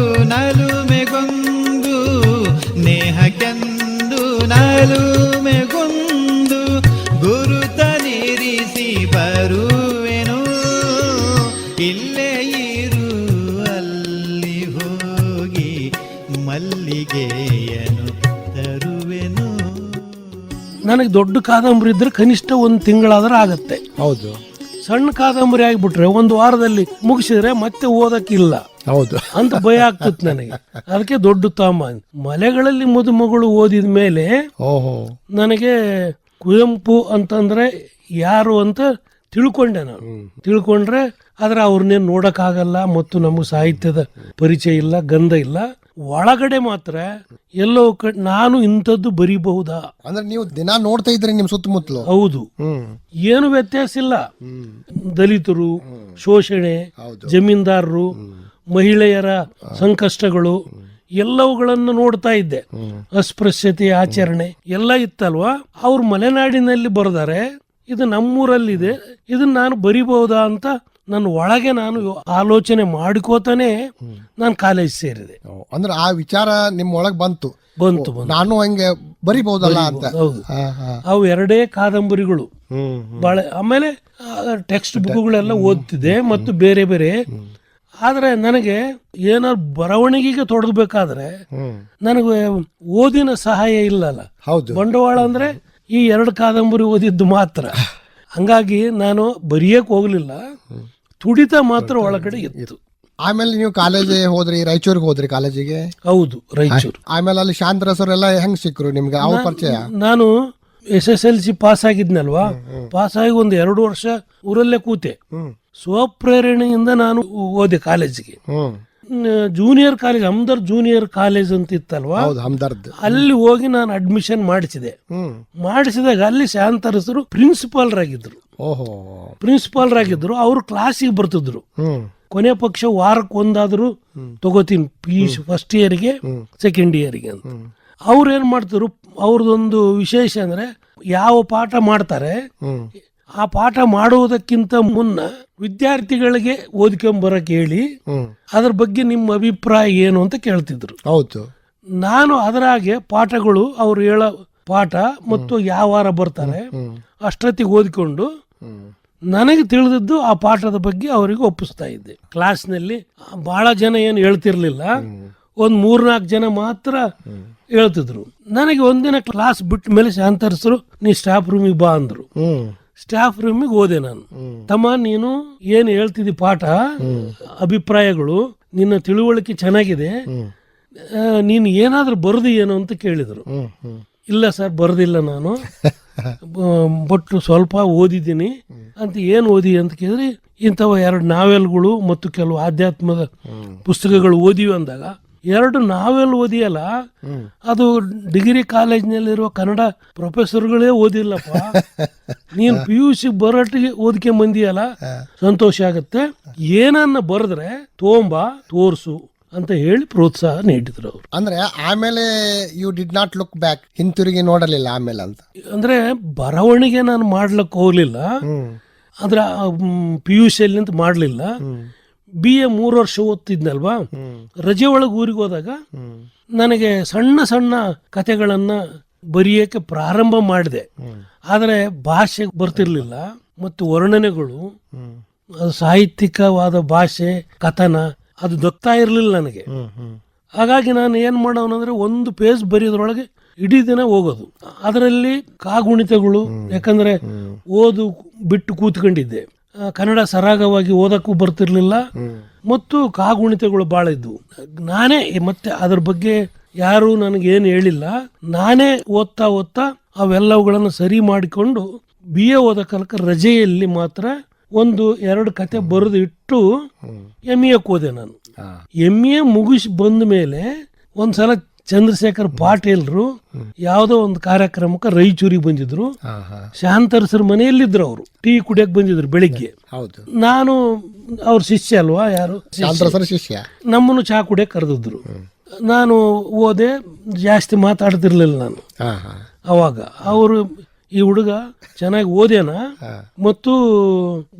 ನಲುಮೆಗೊಂದು, ನೇಹಕ್ಕೆಂದು ನಲುಮೆಗೊಂದು ಗುರುತ ನಿರಿಸಿ ಬರುವೆನು, ಇಲ್ಲೇ ಇರುವಲ್ಲಿ ಹೋಗಿ ಮಲ್ಲಿಗೆಯನ್ನು ತರುವೆನು. ನನಗೆ ದೊಡ್ಡ ಕಾದಂಬರಿ ಇದ್ರೆ ಕನಿಷ್ಠ 1 ತಿಂಗಳಾದ್ರೆ ಆಗತ್ತೆ. ಹೌದು. ಸಣ್ಣ ಕಾದಂಬರಿ ಆಗಿಬಿಟ್ರೆ 1 ವಾರದಲ್ಲಿ ಮುಗಿಸಿದ್ರೆ ಮತ್ತೆ ಓದಕ್ಕಿಲ್ಲ. ಹೌದು. ಅಂತ ಭಯ ಆಗ್ತತ್ ನನಗೆ. ಅದಕ್ಕೆ ದೊಡ್ಡ ತಾಮ ಮಲೆಗಳಲ್ಲಿ ಮದುಮಗಳು ಓದಿದ ಮೇಲೆ ಓಹೋ, ನನಗೆ ಕುವೆಂಪು ಅಂತಂದ್ರೆ ಯಾರು ಅಂತ ತಿಳ್ಕೊಂಡೆ ನಾನು. ತಿಳ್ಕೊಂಡ್ರೆ ಆದ್ರೆ ಅವ್ರನ್ನೇನು ನೋಡಕ್ಕಾಗಲ್ಲ ಮತ್ತು ನಮಗೆ ಸಾಹಿತ್ಯದ ಪರಿಚಯ ಇಲ್ಲ, ಗಂಧ ಇಲ್ಲ. ಒಳಗಡೆ ಮಾತ್ರ ಎಲ್ಲೋ ನಾನು ಇಂಥದ್ದು ಬರೀಬಹುದಾ ಅಂದ್ರೆ ನೀವು ದಿನ ನೋಡ್ತಾ ಇದ್ರಿ ನಿಮ್ ಸುತ್ತಮುತ್ತಲು. ಹೌದು, ಏನು ವ್ಯತ್ಯಾಸ ಇಲ್ಲ. ದಲಿತರು, ಶೋಷಣೆ, ಜಮೀನ್ದಾರರು, ಮಹಿಳೆಯರ ಸಂಕಷ್ಟಗಳು ಎಲ್ಲವುಗಳನ್ನು ನೋಡ್ತಾ ಇದ್ದೆ. ಅಸ್ಪೃಶ್ಯತೆ ಆಚರಣೆ ಎಲ್ಲ ಇತ್ತಲ್ವಾ. ಅವ್ರು ಮಲೆನಾಡಿನಲ್ಲಿ ಬರ್ದಾರೆ, ಇದು ನಮ್ಮೂರಲ್ಲಿದೆ, ಇದನ್ನ ನಾನು ಬರಿಬಹುದಾ ಅಂತ ನನ್ನ ಒಳಗೆ ನಾನು ಆಲೋಚನೆ ಮಾಡ್ಕೋತಾನೆ ನಾನು ಕಾಲೇಜ್ ಸೇರಿದೆ. ಅಂದ್ರೆ ಆ ವಿಚಾರ ನಿಮ್ ಒಳಗ್ ಬಂತು, ನಾನು ಹಂಗೆ ಬರಿಬಹುದಲ್ಲ ಅಂತ. ಹೌದು, ಅವು ಎರಡೇ ಕಾದಂಬರಿಗಳು ಬಹಳ. ಆಮೇಲೆ ಟೆಕ್ಸ್ಟ್ ಬುಕ್ಗಳೆಲ್ಲ ಓದ್ತಿದ್ದೆ ಮತ್ತು ಬೇರೆ ಬೇರೆ. ಆದ್ರೆ ನನಗೆ ಏನಾದ್ರು ಬರವಣಿಗೆಗೆ ತೊಡಗಬೇಕಾದ್ರೆ ನನಗೆ ಓದಿನ ಸಹಾಯ ಇಲ್ಲಲ್ಲ. ಬಂಡವಾಳ ಅಂದ್ರೆ ಈ 2 ಕಾದಂಬರಿ ಓದಿದ್ದು ಮಾತ್ರ. ಹಂಗಾಗಿ ನಾನು ಬರೆಯಕ್ ಹೋಗ್ಲಿಲ್ಲ, ತುಡಿತ ಮಾತ್ರ ಒಳಗಡೆ ಇತ್ತು. ಆಮೇಲೆ ನೀವು ಕಾಲೇಜ್ ಹೋದ್ರಿ, ರಾಯಚೂರಿಗೆ ಹೋದ್ರಿ ಕಾಲೇಜಿಗೆ? ಹೌದು, ರಾಯಚೂರು. ಆಮೇಲೆ ಅಲ್ಲಿ ಶಾಂತರಸರೆಲ್ಲ ಹೆಂಗ್ ಸಿಕ್ಕರು ನಿಮ್ಗೆ? ಅವ್ರ ಪರಿಚಯ? ನಾನು SSLC ಪಾಸ್ ಆಗಿದ್ನಲ್ವಾ, ಪಾಸ್ ಆಗಿ 1-2 ವರ್ಷ ಊರಲ್ಲೇ ಕೂತೆ. ಸ್ವಪ್ರೇರಣೆಯಿಂದ ನಾನು ಓದೆ ಕಾಲೇಜಿಗೆ. Junior college, Hamdard junior college ಅಂತ ಇತ್ತಲ್ವಾ, ಅಲ್ಲಿ ಹೋಗಿ ನಾನು ಅಡ್ಮಿಷನ್ ಮಾಡಿಸಿದೆ. ಮಾಡಿಸಿದಾಗ ಅಲ್ಲಿ ಶಾಂತರಸರು ಪ್ರಿನ್ಸಿಪಾಲ್ರಾಗಿದ್ರು. ಅವ್ರು ಕ್ಲಾಸಿಗೆ ಬರ್ತಿದ್ರು. ಕೊನೆ ಪಕ್ಷ ವಾರಕ್ಕೆ ಒಂದಾದ್ರು ತಗೋತೀನಿ, PUC ಫಸ್ಟ್ ಇಯರ್ಗೆ, ಸೆಕೆಂಡ್ ಇಯರ್ಗೆ ಅಂತ. ಅವ್ರು ಏನ್ ಮಾಡ್ತಿದ್ರು, ಅವ್ರದೊಂದು ವಿಶೇಷ ಅಂದ್ರೆ ಯಾವ ಪಾಠ ಮಾಡ್ತಾರೆ ಆ ಪಾಠ ಮಾಡುವುದಕ್ಕಿಂತ ಮುನ್ನ ವಿದ್ಯಾರ್ಥಿಗಳಿಗೆ ಓದ್ಕೊಂಬರಕ್ ಹೇಳಿ ಅದ್ರ ಬಗ್ಗೆ ನಿಮ್ಮ ಅಭಿಪ್ರಾಯ ಏನು ಅಂತ ಕೇಳ್ತಿದ್ರು. ಹೌದು, ನಾನು ಅದರಾಗೆ ಪಾಠಗಳು ಅವ್ರು ಹೇಳೋ ಪಾಠ ಮತ್ತು ಯಾವ ವಾರ ಬರ್ತಾರೆ ಅಷ್ಟೊತ್ತಿಗೆ ಓದ್ಕೊಂಡು ನನಗೆ ತಿಳಿದದ್ದು ಆ ಪಾಠದ ಬಗ್ಗೆ ಅವರಿಗೆ ಒಪ್ಪಿಸ್ತಾ ಇದ್ದೆ. ಕ್ಲಾಸ್ನಲ್ಲಿ ಬಹಳ ಜನ ಏನು ಹೇಳ್ತಿರ್ಲಿಲ್ಲ, 3-4 ಜನ ಮಾತ್ರ ಹೇಳ್ತಿದ್ರು. ನನಗೆ ಒಂದಿನ ಕ್ಲಾಸ್ ಬಿಟ್ಟ ಮೇಲೆ ಶಾಂತರಸರು ನೀ ಸ್ಟಾಫ್ ರೂಮಿಗೆ ಬಾ ಅಂದ್ರು. ಸ್ಟಾಫ್ ರೂಮಿಗೆ ಹೋದೆ ನಾನು. ತಮ್ಮ, ನೀನು ಏನು ಹೇಳ್ತಿದ್ದಿ ಪಾಠ, ಅಭಿಪ್ರಾಯಗಳು, ನಿನ್ನ ತಿಳುವಳಿಕೆ ಚೆನ್ನಾಗಿದೆ, ನೀನು ಏನಾದ್ರೂ ಬರೆದು ಏನು ಅಂತ ಕೇಳಿದ್ರು. ಇಲ್ಲ ಸರ್, ಬರೆದಿಲ್ಲ ನಾನು, ಬಟ್ ಸ್ವಲ್ಪ ಓದಿದ್ದೀನಿ ಅಂತ. ಏನು ಓದಿ ಅಂತ ಕೇಳಿದ್ರೆ, ಇಂಥವ 2 ನಾವೆಲ್ಗಳು ಮತ್ತು ಕೆಲವು ಆಧ್ಯಾತ್ಮದ ಪುಸ್ತಕಗಳು ಓದಿವಿ ಅಂದಾಗ, 2 ನಾವೆಲ್ ಓದಿಯಲ್ಲ, ಅದು ಡಿಗ್ರಿ ಕಾಲೇಜ್ನಲ್ಲಿರುವ ಕನ್ನಡ ಪ್ರೊಫೆಸರ್ಗಳೇ ಓದಿಲ್ಲಪ್ಪ, ನೀನು PUC ಬರೋಟಿಗೆ ಓದ್ಕೊಂಡ್ ಬಂದಿಯಲ್ಲ, ಸಂತೋಷ ಆಗತ್ತೆ, ಏನನ್ನ ಬರೆದ್ರೆ ತೋರ್ಸು ಅಂತ ಹೇಳಿ ಪ್ರೋತ್ಸಾಹ ನೀಡಿದ್ರು ಅವರು. ಅಂದ್ರೆ ಆಮೇಲೆ you did not look back, ಹಿಂತಿರುಗಿ ನೋಡಲಿಲ್ಲ ಆಮೇಲೆ ಅಂತ. ಅಂದ್ರೆ ಬರವಣಿಗೆ ನಾನು ಮಾಡ್ಲಕ್ ಹೋಗ್ಲಿಲ್ಲ, ಆದ್ರೆ PUC ಅಲ್ಲಿ ಅಂತ ಮಾಡ್ಲಿಲ್ಲ. BA 3 ವರ್ಷ ಓದ್ತಿದ್ನಲ್ವಾ, ರಜೆ ಒಳಗೆ ಊರಿಗೆ ಹೋದಾಗ ನನಗೆ ಸಣ್ಣ ಸಣ್ಣ ಕಥೆಗಳನ್ನ ಬರೆಯಕ್ಕೆ ಪ್ರಾರಂಭ ಮಾಡಿದೆ. ಆದರೆ ಭಾಷೆ ಬರ್ತಿರ್ಲಿಲ್ಲ ಮತ್ತು ವರ್ಣನೆಗಳು, ಅದು ಸಾಹಿತ್ಯಿಕವಾದ ಭಾಷೆ, ಕಥನ ಅದು ದೊಕ್ತಾ ಇರ್ಲಿಲ್ಲ ನನಗೆ. ಹಾಗಾಗಿ ನಾನು ಏನ್ ಮಾಡೋನಂದ್ರೆ 1 ಪೇಜ್ ಬರೆಯೋದ್ರೊಳಗೆ ಇಡೀ ದಿನ ಹೋಗೋದು. ಅದರಲ್ಲಿ ಕಾಗುಣಿತಗಳು, ಯಾಕಂದ್ರೆ ಓದು ಬಿಟ್ಟು ಕೂತ್ಕೊಂಡಿದ್ದೆ, ಕನ್ನಡ ಸರಾಗವಾಗಿ ಓದಕ್ಕೂ ಬರ್ತಿರ್ಲಿಲ್ಲ ಮತ್ತು ಕಾಗುಣಿತಗಳು ಬಹಳ ಇದ್ವು. ನಾನೇ ಮತ್ತೆ ಅದ್ರ ಬಗ್ಗೆ ಯಾರು ನನಗೇನು ಹೇಳಿಲ್ಲ, ನಾನೇ ಓದ್ತಾ ಅವೆಲ್ಲವುಗಳನ್ನು ಸರಿ ಮಾಡಿಕೊಂಡು BA ಓದ ಕಾಲಕ್ಕೆ ರಜೆಯಲ್ಲಿ ಮಾತ್ರ 1-2 ಕತೆ ಬರೆದು ಇಟ್ಟು MA ಓದೆ ನಾನು. MA ಮುಗಿಸಿ ಬಂದ ಮೇಲೆ ಒಂದ್ಸಲ ಚಂದ್ರಶೇಖರ್ ಪಾಟೀಲ್ರು ಯಾವುದೋ ಒಂದು ಕಾರ್ಯಕ್ರಮಕ್ಕೆ ರಾಯಚೂರಿಗೆ ಬಂದಿದ್ರು. ಶಾಂತರಸರ ಮನೆಯಲ್ಲಿದ್ರು, ಅವರು ಟೀ ಕುಡಿಯಕ್ ಬಂದಿದ್ರು ಬೆಳಿಗ್ಗೆ. ನಾನು ಅವ್ರ ಶಿಷ್ಯ ಅಲ್ವಾ, ಯಾರು ಶಿಷ್ಯ, ನಮ್ಮನ್ನು ಚಾ ಕುಡಿಯಕ್ ಕರೆದಿದ್ರು. ನಾನು ಓದೆ, ಜಾಸ್ತಿ ಮಾತಾಡ್ತಿರ್ಲಿಲ್ಲ ನಾನು ಅವಾಗ. ಅವರು ಈ ಹುಡುಗ ಚೆನ್ನಾಗಿ ಓದೇನ ಮತ್ತು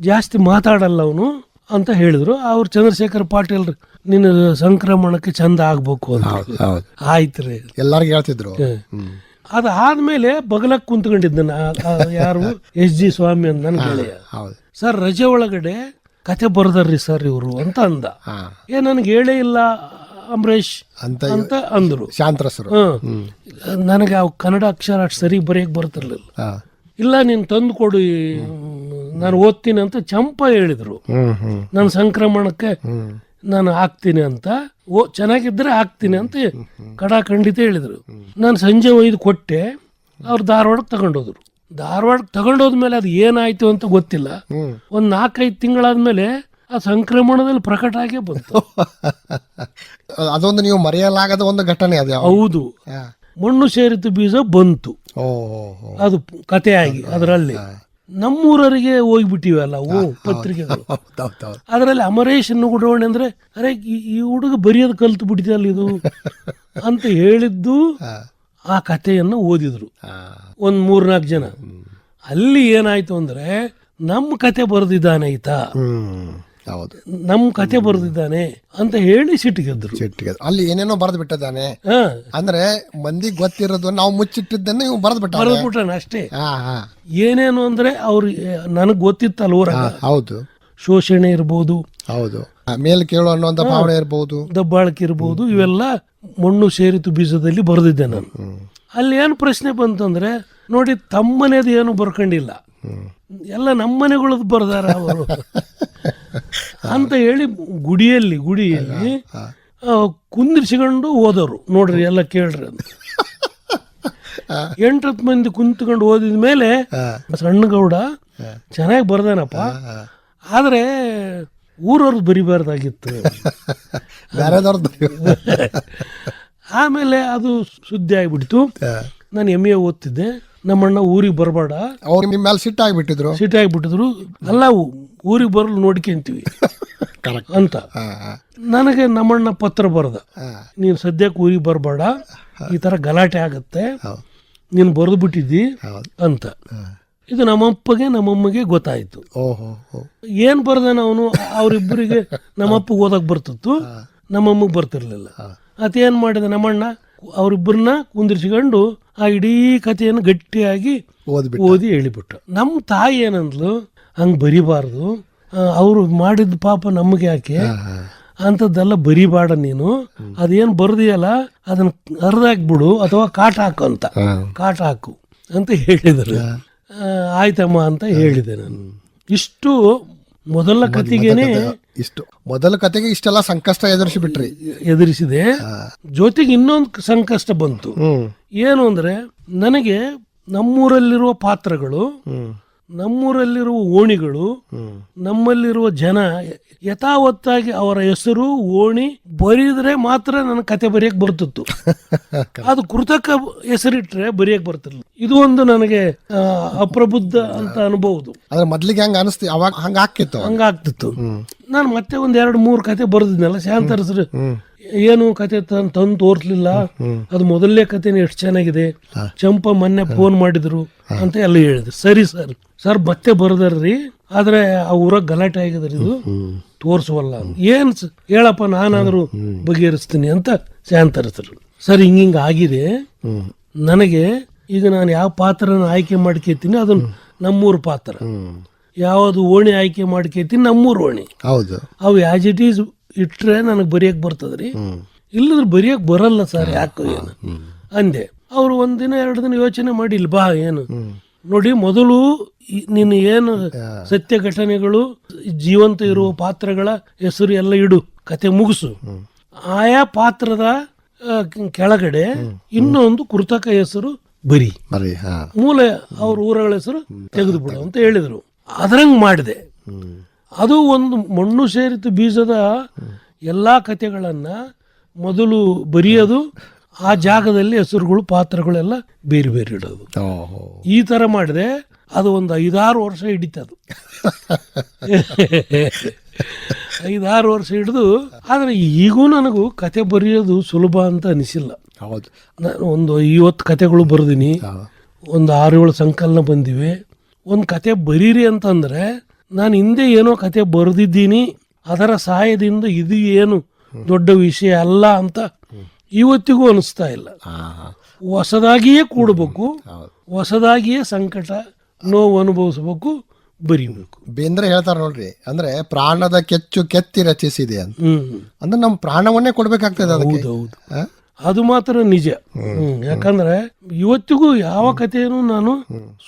ಜಾಸ್ತಿ ಮಾತಾಡಲ್ಲ ಅವನು ಅಂತ ಹೇಳಿದ್ರು. ಅವ್ರು ಚಂದ್ರಶೇಖರ್ ಪಾಟೀಲ್, ನಿನ್ನ ಸಂಕ್ರಮಣಕ್ಕೆ ಚಂದ ಆಗ್ಬೇಕು ಅಂತ. ಆಯ್ತ್ರಿ, ಎಲ್ಲರಿಗೂ ಹೇಳ್ತಿದ್ರು. ಅದಾದ್ಮೇಲೆ ಬಗಲಕ್ ಕುಂತ್ಕೊಂಡಿದ್ದ ಯಾರು, SG ಸ್ವಾಮಿ ಅಂತ ನನ್ನ ಗೆಳೆಯ. ಸರ್, ರಜೆ ಒಳಗಡೆ ಕತೆ ಬರ್ದಾರ್ರಿ ಸರ್ ಇವರು ಅಂತ ಅಂದ. ನನಗೆ ಹೇಳೇ ಇಲ್ಲ ಅಂಬರೀಶ್ ಅಂತ ಅಂದ್ರು ಶಾಂತರಸರು. ನನಗೆ ಅವ್ ಕನ್ನಡ ಅಕ್ಷರ ಅಷ್ಟು ಸರಿ ಬರೆಯಕ್ ಬರ್ತಿರ್ಲಿಲ್ಲ. ಇಲ್ಲ, ನೀನ್ ತಂದು ಕೊಡು, ನಾನು ಓದ್ತೀನಿ ಅಂತ ಚಂಪ ಹೇಳಿದ್ರು. ನನ್ನ ಸಂಕ್ರಮಣಕ್ಕೆ ನಾನು ಹಾಕ್ತೀನಿ ಅಂತ, ಚೆನ್ನಾಗಿದ್ರೆ ಹಾಕ್ತೀನಿ ಅಂತ ಖಂಡಿತ ಹೇಳಿದ್ರು. ನಾನು ಸಂಜೆ ಒಯ್ದು ಕೊಟ್ಟೆ, ಅವ್ರು ಧಾರವಾಡಕ್ಕೆ ತಗೊಂಡೋದ್ರು. ಧಾರವಾಡಕ್ಕೆ ತಗೊಂಡೋದ್ಮೇಲೆ ಅದು ಏನಾಯ್ತು ಅಂತ ಗೊತ್ತಿಲ್ಲ. ಒಂದ್ 4-5 ತಿಂಗಳಾದ್ಮೇಲೆ ಆ ಸಂಕ್ರಮಣದಲ್ಲಿ ಪ್ರಕಟ ಆಗೇ ಬಂತು. ಅದೊಂದು ನೀವು ಮರೆಯಲಾಗದ ಒಂದು ಘಟನೆ ಅದು. ಹೌದು, ಮಣ್ಣು ಸೇರಿತು ಬೀಜ ಬಂತು, ಅದು ಕಥೆಯಾಗಿ ಅದರಲ್ಲಿ ನಮ್ಮೂರರಿಗೆ ಹೋಗ್ಬಿಟ್ಟಿವಲ್ಲ ಅವು ಪತ್ರಿಕೆಗಳು. ಅದರಲ್ಲಿ ಅಮರೇಶ್ ನುಗುಡೋಣೆ ಅಂದ್ರೆ ಅರೆ ಈ ಹುಡುಗ ಬರೆಯೋದು ಕಲ್ತು ಬಿಟ್ಟಿದಲ್ಲ ಇದು ಅಂತ ಹೇಳಿದ್ದು ಆ ಕಥೆಯನ್ನು ಓದಿದ್ರು ಒಂದ್ 3-4 ಜನ. ಅಲ್ಲಿ ಏನಾಯ್ತು ಅಂದ್ರೆ ನಮ್ಮ ಕತೆ ಬರೆದಿದ್ದಾನೆ ಈತ, ನಮ್ ಕತೆ ಬರೆದಿದ್ದಾನೆ ಅಂತ ಹೇಳಿ ಸಿಟ್ಟಿಗೆದ್ರು. ಅಲ್ಲಿ ಏನೇನೋ ಬರೆದು ಬಿಟ್ಟಿದ್ದಾನೆ ಅಂದ್ರೆ ಮಂದಿಗೆ ಗೊತ್ತಿರೋದು ನಾವು ಮುಚ್ಚಿಟ್ಟಿದ್ದನ್ನ ಇವ್ ಬರೆದ್ಬಿಟ್ಟಾನೆ ಅಷ್ಟೇ. ಏನೇನು ಅಂದ್ರೆ ಅವ್ರು ನನಗ್ ಗೊತ್ತಿತ್ತಲ್ಲ ಊರಾಗ. ಹೌದು, ಶೋಷಣೆ ಇರ್ಬೋದು, ಹೌದು, ಮೇಲೆ ಕೇಳೋ ಅನ್ನೋಂಥ ಭಾವನೆ ಇರ್ಬೋದು, ದಬ್ಬಾಳಿಕೆ ಇರ್ಬೋದು, ಇವೆಲ್ಲ ಮಣ್ಣು ಸೇರಿತು ಬೀಜದಲ್ಲಿ ಬರೆದಿದ್ದೆ ನಾನು. ಅಲ್ಲಿ ಏನು ಪ್ರಶ್ನೆ ಬಂತಂದ್ರೆ, ನೋಡಿ ತಮ್ಮನೇದು ಏನು ಬರ್ಕೊಂಡಿಲ್ಲ, ಎಲ್ಲ ನಮ್ಮನೆಗಳದ್ದು ಬರ್ದಾರ ಅವರು ಅಂತ ಹೇಳಿ ಗುಡಿಯಲ್ಲಿ ಕುಂದಿರ್ಸಿಕೊಂಡು ಹೋದವರು. ನೋಡ್ರಿ ಎಲ್ಲ ಕೇಳ್ರಿ ಅಂತ 8-10 ಮಂದಿ ಕುಂತ್ಕೊಂಡು ಓದಿದ ಮೇಲೆ ಸಣ್ಣಗೌಡ ಚೆನ್ನಾಗಿ ಬರ್ದಾನಪ್ಪ, ಆದ್ರೆ ಊರವ್ರದ್ದು ಬರಿಬಾರ್ದಾಗಿತ್ತು. ಆಮೇಲೆ ಅದು ಸುದ್ದಿ ಆಗ್ಬಿಡ್ತು. ನಾನು MA ಓದ್ತಿದ್ದೆ, ನಮ್ಮಣ್ಣ ಊರಿಗೆ ಬರಬೇಡ, ಅವ್ರು ನಿಮ್ಮ ಮೇಲೆ ಸಿಟ್ಟಾಗ್ಬಿಟ್ಟಿದ್ರು. ಅಲ್ಲ ಊರಿಗೆ ಬರಲು ನೋಡ್ಕೊಂತೀವಿ ಅಂತ. ನನಗೆ ನಮ್ಮಣ್ಣ ಪತ್ರ ಬರೆದ, ನೀನು ಸದ್ಯಕ್ಕೆ ಊರಿಗೆ ಬರಬೇಡ, ಈ ತರ ಗಲಾಟೆ ಆಗತ್ತೆ, ನೀನು ಬರೆದು ಬಿಟ್ಟಿದ್ದಿ ಅಂತ. ಇದು ನಮ್ಮಪ್ಪಗೆ ನಮ್ಮಮ್ಮಗೆ ಗೊತ್ತಾಯ್ತು. ಏನ್ ಬರ್ದಾನ ಅವನು, ಅವ್ರಿಬ್ಬರಿಗೆ ನಮ್ಮಪ್ಪಗೆ ಓದಕ್ ಬರ್ತಿತ್ತು, ನಮ್ಮಮ್ಮಗೆ ಬರ್ತಿರ್ಲಿಲ್ಲ. ಅದೇನ್ ಮಾಡಿದ ನಮ್ಮಣ್ಣ, ಅವ್ರಿಬ್ಬರನ್ನ ಕುಂದಿರ್ಸಿಕೊಂಡು ಆ ಇಡೀ ಕಥೆಯನ್ನು ಗಟ್ಟಿಯಾಗಿ ಓದಿ ಹೇಳಿಬಿಟ್ಟ. ನಮ್ಮ ತಾಯಿ ಏನಂದ್ಲು, ಹಂಗ್ ಬರಿಬಾರ್ದು, ಅವ್ರು ಮಾಡಿದ ಪಾಪ ನಮಗೆ ಯಾಕೆ, ಅಂಥದ್ದೆಲ್ಲ ಬರಿಬಾಡ ನೀನು, ಅದೇನ್ ಬರ್ದಿಯಲ್ಲ ಅದನ್ನ ಅರ್ಧಾಕ್ಬಿಡು ಅಥವಾ ಕಾಟ ಹಾಕು ಅಂತ, ಕಾಟ ಹಾಕು ಅಂತ ಹೇಳಿದ್ರು. ಆಯ್ತಮ್ಮ ಅಂತ ಹೇಳಿದೆ ನಾನು. ಇಷ್ಟು ಮೊದಲ ಕತೆಗೆ ಇಷ್ಟೆಲ್ಲ ಸಂಕಷ್ಟ ಎದುರಿಸಿದೆ. ಜೊತೆಗೆ ಇನ್ನೊಂದು ಸಂಕಷ್ಟ ಬಂತು. ಏನು ಅಂದ್ರೆ, ನನಗೆ ನಮ್ಮೂರಲ್ಲಿರುವ ಪಾತ್ರಗಳು, ನಮ್ಮೂರಲ್ಲಿರುವ ಓಣಿಗಳು, ನಮ್ಮಲ್ಲಿರುವ ಜನ ಯಥಾವತ್ತಾಗಿ ಅವರ ಹೆಸರು ಓಣಿ ಬರೀದ್ರೆ ಮಾತ್ರ ನನ್ನ ಕತೆ ಬರೆಯಕ್ ಬರ್ತಿತ್ತು. ಅದು ಕೃತಕ ಹೆಸರಿಟ್ರೆ ಬರೆಯಕ್ ಬರ್ತಿರ್ಲಿಲ್ಲ. ಇದು ಒಂದು ನನಗೆ ಅಪ್ರಬುದ್ಧ ಅಂತ ಅನ್ಬಹುದು. ಮೊದ್ಲಿಗೆ ಹಂಗಾಗ್ತಿತ್ತು. ನಾನು ಮತ್ತೆ 1-2-3 ಕತೆ ಬರೆದಿದ್ನಲ್ಲ, ಶಾಂತರಸರು ಏನು ಕತೆ ತಂದು ತೋರ್ಸ್ಲಿಲ್ಲ, ಅದು ಮೊದಲನೇ ಕತೆನೇ ಎಷ್ಟು ಚೆನ್ನಾಗಿದೆ, ಚಂಪ ಮೊನ್ನೆ ಫೋನ್ ಮಾಡಿದ್ರು ಅಂತ ಎಲ್ಲ ಹೇಳಿದ್ರು. ಸರಿ ಸರ್ ಮತ್ತೆ ಬರ್ದಾರ್ರಿ, ಆದ್ರೆ ಆ ಊರಾಗ ಗಲಾಟೆ ಆಗಿದ್ರಿ, ಇದು ತೋರ್ಸುವಲ್ಲ, ಏನ್ ಹೇಳಪ್ಪ ನಾನಾದ್ರೂ ಬಗೆಹರಿಸ್ತೀನಿ ಅಂತ ಶಾಂತರಸರು. ಸರ್ ಹಿಂಗ ಆಗಿದೆ, ನನಗೆ ಈಗ ನಾನು ಯಾವ ಪಾತ್ರನ ಆಯ್ಕೆ ಮಾಡ್ಕೇತೀನಿ ಅದನ್ನ ನಮ್ಮೂರ್ ಪಾತ್ರ, ಯಾವ್ದು ಓಣಿ ಆಯ್ಕೆ ಮಾಡ್ಕೇತೀನಿ ನಮ್ಮೂರ್ ಓಣಿ, ಅವು ಆಸ್ ಇಟ್ ಈಸ್ ಇಟ್ರೆ ನನಗೆ ಬರೆಯಕ್ ಬರ್ತದ್ರಿ, ಇಲ್ಲದ್ರೆ ಬರೆಯಕ್ ಬರಲ್ಲ ಸರ್, ಯಾಕೋ ಏನು ಅಂದೆ. ಅವ್ರು 1 ದಿನ 2 ದಿನ ಯೋಚನೆ ಮಾಡಿ, ಇಲ್ಲಿ ಬಾ, ಏನು ನೋಡಿ, ಮೊದಲು ನೀನು ಏನು ಸತ್ಯ ಘಟನೆಗಳು, ಜೀವಂತ ಇರುವ ಪಾತ್ರಗಳ ಹೆಸರು ಎಲ್ಲ ಇಡು, ಕತೆ ಮುಗಿಸು, ಆಯಾ ಪಾತ್ರದ ಕೆಳಗಡೆ ಇನ್ನೊಂದು ಕೃತಕ ಹೆಸರು ಬರಿ, ಮೂಲ ಅವ್ರ ಊರಗಳ ಹೆಸರು ತೆಗೆದು ಬಿಡು ಅಂತ ಹೇಳಿದ್ರು. ಅದರಂಗ್ ಮಾಡಿದೆ. ಅದು ಒಂದು ಮಣ್ಣು ಸೇರಿತು ಬೀಜದ ಎಲ್ಲಾ ಕಥೆಗಳನ್ನ ಮೊದಲು ಬರೆಯೋದು, ಆ ಜಾಗದಲ್ಲಿ ಹೆಸರುಗಳು ಪಾತ್ರಗಳೆಲ್ಲ ಬೇರೆ ಬೇರೆ ಇಡೋದು, ಈ ತರ ಮಾಡಿದೆ. ಅದು ಒಂದು 5-6 ವರ್ಷ ಹಿಡಿತದು. 5-6 ವರ್ಷ ಹಿಡಿದು. ಆದ್ರೆ ಈಗೂ ನನಗೂ ಕತೆ ಬರೆಯೋದು ಸುಲಭ ಅಂತ ಅನಿಸಿಲ್ಲ. ನಾನು ಒಂದು 50 ಕತೆಗಳು ಬರ್ದೀನಿ, ಒಂದು 6-7 ಸಂಕಲನ ಬಂದಿವೆ. ಒಂದು ಕತೆ ಬರೀರಿ ಅಂತಂದ್ರೆ, ನಾನು ಹಿಂದೆ ಏನೋ ಕತೆ ಬರೆದಿದ್ದೀನಿ, ಅದರ ಸಹಾಯದಿಂದ ಇದು ಏನು ದೊಡ್ಡ ವಿಷಯ ಅಲ್ಲ ಅಂತ ಇವತ್ತಿಗೂ ಅನಿಸ್ತಾ ಇಲ್ಲ. ಹೊಸದಾಗಿಯೇ ಕೂಡಬೇಕು, ಹೊಸದಾಗಿಯೇ ಸಂಕಟ ನೋವು ಅನುಭವಿಸಬೇಕು, ಬರೀಬೇಕು. ಬೇಂದ್ರೆ ಹೇಳ್ತಾರ ನೋಡ್ರಿ, ಅಂದ್ರೆ ಪ್ರಾಣದ ಕೆಚ್ಚು ಕೆತ್ತಿ ರಚಿಸಿದೆ ಅಂತ. ಅಂದ್ರೆ ನಮ್ ಪ್ರಾಣವನ್ನೇ ಕೊಡ್ಬೇಕಾಗ್ತದೆ ಅದಕ್ಕೆ. ಅದು ಮಾತ್ರ ನಿಜ. ಯಾಕಂದ್ರೆ ಇವತ್ತಿಗೂ ಯಾವ ಕಥೆಯನ್ನು ನಾನು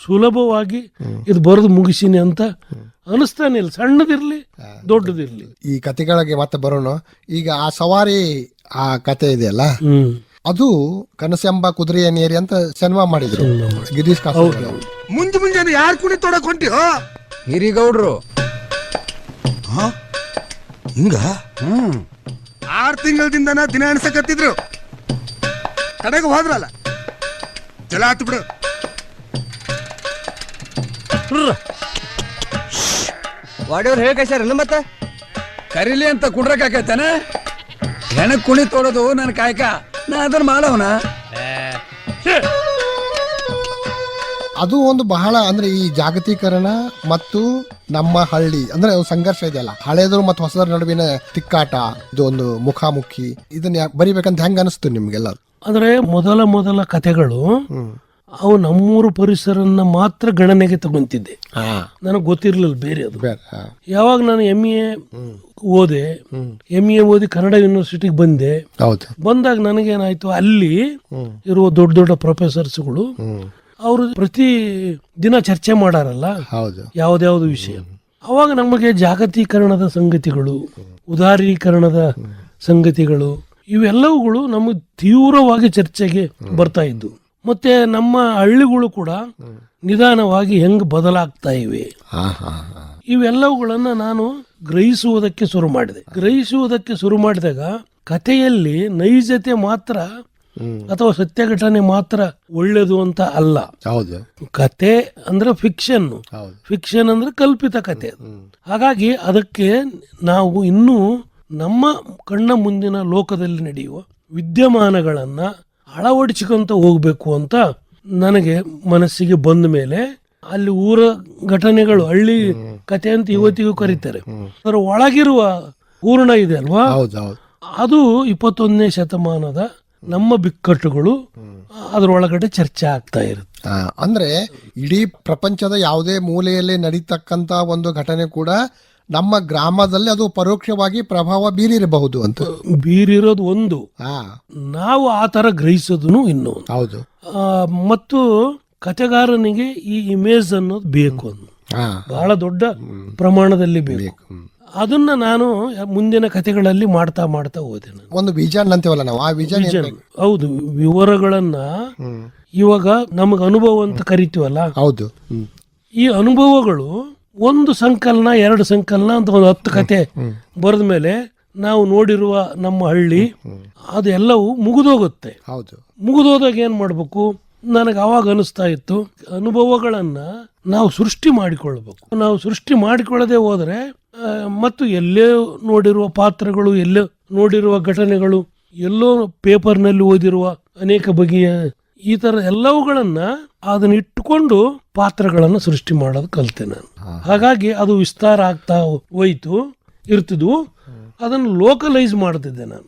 ಸುಲಭವಾಗಿ ಇದು ಬರೆದು ಮುಗಿಸಿನಿ ಅಂತ ಅನಿಸ್ತಾನೆ ಇಲ್ಲ, ಸಣ್ಣದಿರ್ಲಿ ದೊಡ್ಡದಿರ್ಲಿ. ಈ ಕತೆಗಳಿಗೆ ಮತ್ತೆ ಬರೋಣ. ಈಗ ಆ ಸವಾರಿ ಆ ಕತೆ ಇದೆಯಲ್ಲ, ಅದು ಕನಸೆಂಬ ಕುದುರೆಯನ್ನೇರಿ ಅಂತ ಸಿನಿಮಾ ಮಾಡಿದ್ರು ಗಿರೀಶ್ ಕಾಸರಗೋಡು ಅವರು. ಮುಂಜಾನೆ ಯಾರು ಕುಣಿ ತೊಡಕ್ ಹೊಂಟಿಯೋ? ಹಿರಿಗೌಡ್ರು. ಹಿಂಗ 6 ತಿಂಗಳದಿಂದ ದಿನ ಎಣ್ಸಕತ್ತಿದ್ರು. ಕಡೆಗೆ ಹೋದ್ರಲ್ಲ, ಜಲ ಆತು ಬಿಡು. ವಾಡಿಯವ್ರು ಹೇಳ್ಕೇಶಾರಲ್ಲ ಮತ್ತೆ ಕರೀಲಿ ಅಂತ ಕುಡ್ರಕಾಕೈತಾನೆ. ಹೆಣಕ್ ಕುಣಿ ತೋಡೋದು ನನ್ ಕಾಯಕ, ನಾ ಅದನ್ನ ಮಾಡವನ. ಅದು ಒಂದು ಬಹಳ ಅಂದ್ರೆ ಈ ಜಾಗತೀಕರಣ ಮತ್ತು ನಮ್ಮ ಹಳ್ಳಿ ಅಂದ್ರೆ ಸಂಘರ್ಷ ಇದೆಯಲ್ಲ, ಹಳೇದ್ರು ಮತ್ತು ಹೊಸದರ ನಡುವಿನ ತಿಕ್ಕಾಟ, ಇದು ಒಂದು ಮುಖಾಮುಖಿ. ಇದನ್ನ ಬರಿಬೇಕಂತ ಹೆಂಗ ಅನಿಸ್ತು ನಿಮ್ಗೆಲ್ಲ? ಅಂದ್ರೆ ಮೊದಲ ಕಥೆಗಳು ಅವು ನಮ್ಮೂರು ಪರಿಸರನ್ನ ಮಾತ್ರ ಗಣನೆಗೆ ತಗೊಂತಿದ್ದೆ. ನನಗೆ ಗೊತ್ತಿರ್ಲಿಲ್ಲ ಬೇರೆ ಅದು. ಯಾವಾಗ ನಾನು MA ಓದೆ, MA ಓದಿ ಕನ್ನಡ ಯೂನಿವರ್ಸಿಟಿಗೆ ಬಂದೆ. ಬಂದಾಗ ನನಗೇನಾಯ್ತು, ಅಲ್ಲಿ ಇರುವ ದೊಡ್ಡ ದೊಡ್ಡ ಪ್ರೊಫೆಸರ್ಸ್ಗಳು ಅವರು ಪ್ರತಿ ದಿನ ಚರ್ಚೆ ಮಾಡಾರಲ್ಲ ಯಾವ್ದಾವ್ದು ವಿಷಯ. ಅವಾಗ ನಮಗೆ ಜಾಗತೀಕರಣದ ಸಂಗತಿಗಳು, ಉದಾರೀಕರಣದ ಸಂಗತಿಗಳು, ಇವೆಲ್ಲವುಗಳು ನಮಗೆ ತೀವ್ರವಾಗಿ ಚರ್ಚೆಗೆ ಬರ್ತಾ ಇದ್ದು. ಮತ್ತೆ ನಮ್ಮ ಹಳ್ಳಿಗಳು ಕೂಡ ನಿಧಾನವಾಗಿ ಹೆಂಗ್ ಬದಲಾಗ್ತಾ ಇವೆ, ಇವೆಲ್ಲವುಗಳನ್ನ ನಾನು ಗ್ರಹಿಸುವುದಕ್ಕೆ ಶುರು ಮಾಡಿದಾಗ ಕಥೆಯಲ್ಲಿ ನೈಜತೆ ಮಾತ್ರ ಅಥವಾ ಸತ್ಯ ಘಟನೆ ಮಾತ್ರ ಒಳ್ಳೇದು ಅಂತ ಅಲ್ಲ. ಕತೆ ಅಂದ್ರೆ ಫಿಕ್ಷನ್ ಅಂದ್ರೆ ಕಲ್ಪಿತ ಕತೆ. ಹಾಗಾಗಿ ಅದಕ್ಕೆ ನಾವು ಇನ್ನೂ ನಮ್ಮ ಕಣ್ಣ ಮುಂದಿನ ಲೋಕದಲ್ಲಿ ನಡೆಯುವ ವಿದ್ಯಮಾನಗಳನ್ನ ಅಳವಡಿಸಿಕೊಂತ ಹೋಗ್ಬೇಕು ಅಂತ ನನಗೆ ಮನಸ್ಸಿಗೆ ಬಂದ ಮೇಲೆ, ಅಲ್ಲಿ ಊರ ಘಟನೆಗಳು ಹಳ್ಳಿ ಕತೆ ಅಂತ ಇವತ್ತಿಗೂ ಕರೀತಾರೆ. ಅದರ ಒಳಗಿರುವ ಪೂರ್ಣ ಇದೆ ಅಲ್ವಾ, ಅದು 21ನೇ ಶತಮಾನದ ನಮ್ಮ ಬಿಕ್ಕಟ್ಟುಗಳು ಅದರೊಳಗಡೆ ಚರ್ಚೆ ಆಗ್ತಾ ಇರುತ್ತೆ. ಅಂದ್ರೆ ಇಡೀ ಪ್ರಪಂಚದ ಯಾವುದೇ ಮೂಲೆಯಲ್ಲಿ ನಡೀತಕ್ಕಂತ ಒಂದು ಘಟನೆ ಕೂಡ ನಮ್ಮ ಗ್ರಾಮದಲ್ಲಿ ಅದು ಪರೋಕ್ಷವಾಗಿ ಪ್ರಭಾವ ಬೀರಿರಬಹುದು ಅಂತ. ಬೀರಿರೋದು ಒಂದು, ನಾವು ಆ ತರ ಗ್ರಹಿಸೋದು ಇನ್ನು. ಮತ್ತು ಕಥೆಗಾರನಿಗೆ ಈ ಇಮೇಜ್ ಅನ್ನೋದು ಬೇಕು, ಬಹಳ ದೊಡ್ಡ ಪ್ರಮಾಣದಲ್ಲಿ ಬೇಕು. ಅದನ್ನ ನಾನು ಮುಂದಿನ ಕಥೆಗಳಲ್ಲಿ ಮಾಡ್ತಾ ಹೋದೆ. ಒಂದು ವಿಷನ್ ಅಂತೀವಲ್ಲ ನಾವು, ಆ ವಿಷನ್. ಹೌದು, ವಿವರಗಳನ್ನ ಇವಾಗ ನಮಗ ಅನುಭವ ಅಂತ ಕರಿತೀವಲ್ಲ, ಈ ಅನುಭವಗಳು ಒಂದು ಸಂಕಲನ 2 ಸಂಕಲನ ಅಂತ ಒಂದು 10 ಕತೆ ಬರೆದ ಮೇಲೆ ನಾವು ನೋಡಿರುವ ನಮ್ಮ ಹಳ್ಳಿ ಅದೆಲ್ಲವೂ ಮುಗಿದೋಗುತ್ತೆ. ಮುಗಿದೋದಾಗ ಏನ್ ಮಾಡ್ಬೇಕು, ನನಗೆ ಅವಾಗ ಅನಿಸ್ತಾ ಇತ್ತು, ಅನುಭವಗಳನ್ನ ನಾವು ಸೃಷ್ಟಿ ಮಾಡಿಕೊಳ್ಬೇಕು. ನಾವು ಸೃಷ್ಟಿ ಮಾಡಿಕೊಳ್ಳದೆ ಹೋದ್ರೆ ಮತ್ತು ಎಲ್ಲೇ ನೋಡಿರುವ ಪಾತ್ರಗಳು, ಎಲ್ಲೋ ನೋಡಿರುವ ಘಟನೆಗಳು, ಎಲ್ಲೋ ಪೇಪರ್ನಲ್ಲಿ ಓದಿರುವ ಅನೇಕ ಬಗೆಯ ಈ ತರ ಎಲ್ಲವುಗಳನ್ನ ಅದನ್ನ ಇಟ್ಟುಕೊಂಡು ಪಾತ್ರಗಳನ್ನ ಸೃಷ್ಟಿ ಮಾಡೋದು ಕಲಿತೆ ನಾನು. ಹಾಗಾಗಿ ಅದು ವಿಸ್ತಾರ ಆಗ್ತಾ ಇರ್ತಿದ್ವು. ಅದನ್ನು ಲೋಕಲೈಸ್ ಮಾಡ್ತಿದ್ದೆ ನಾನು,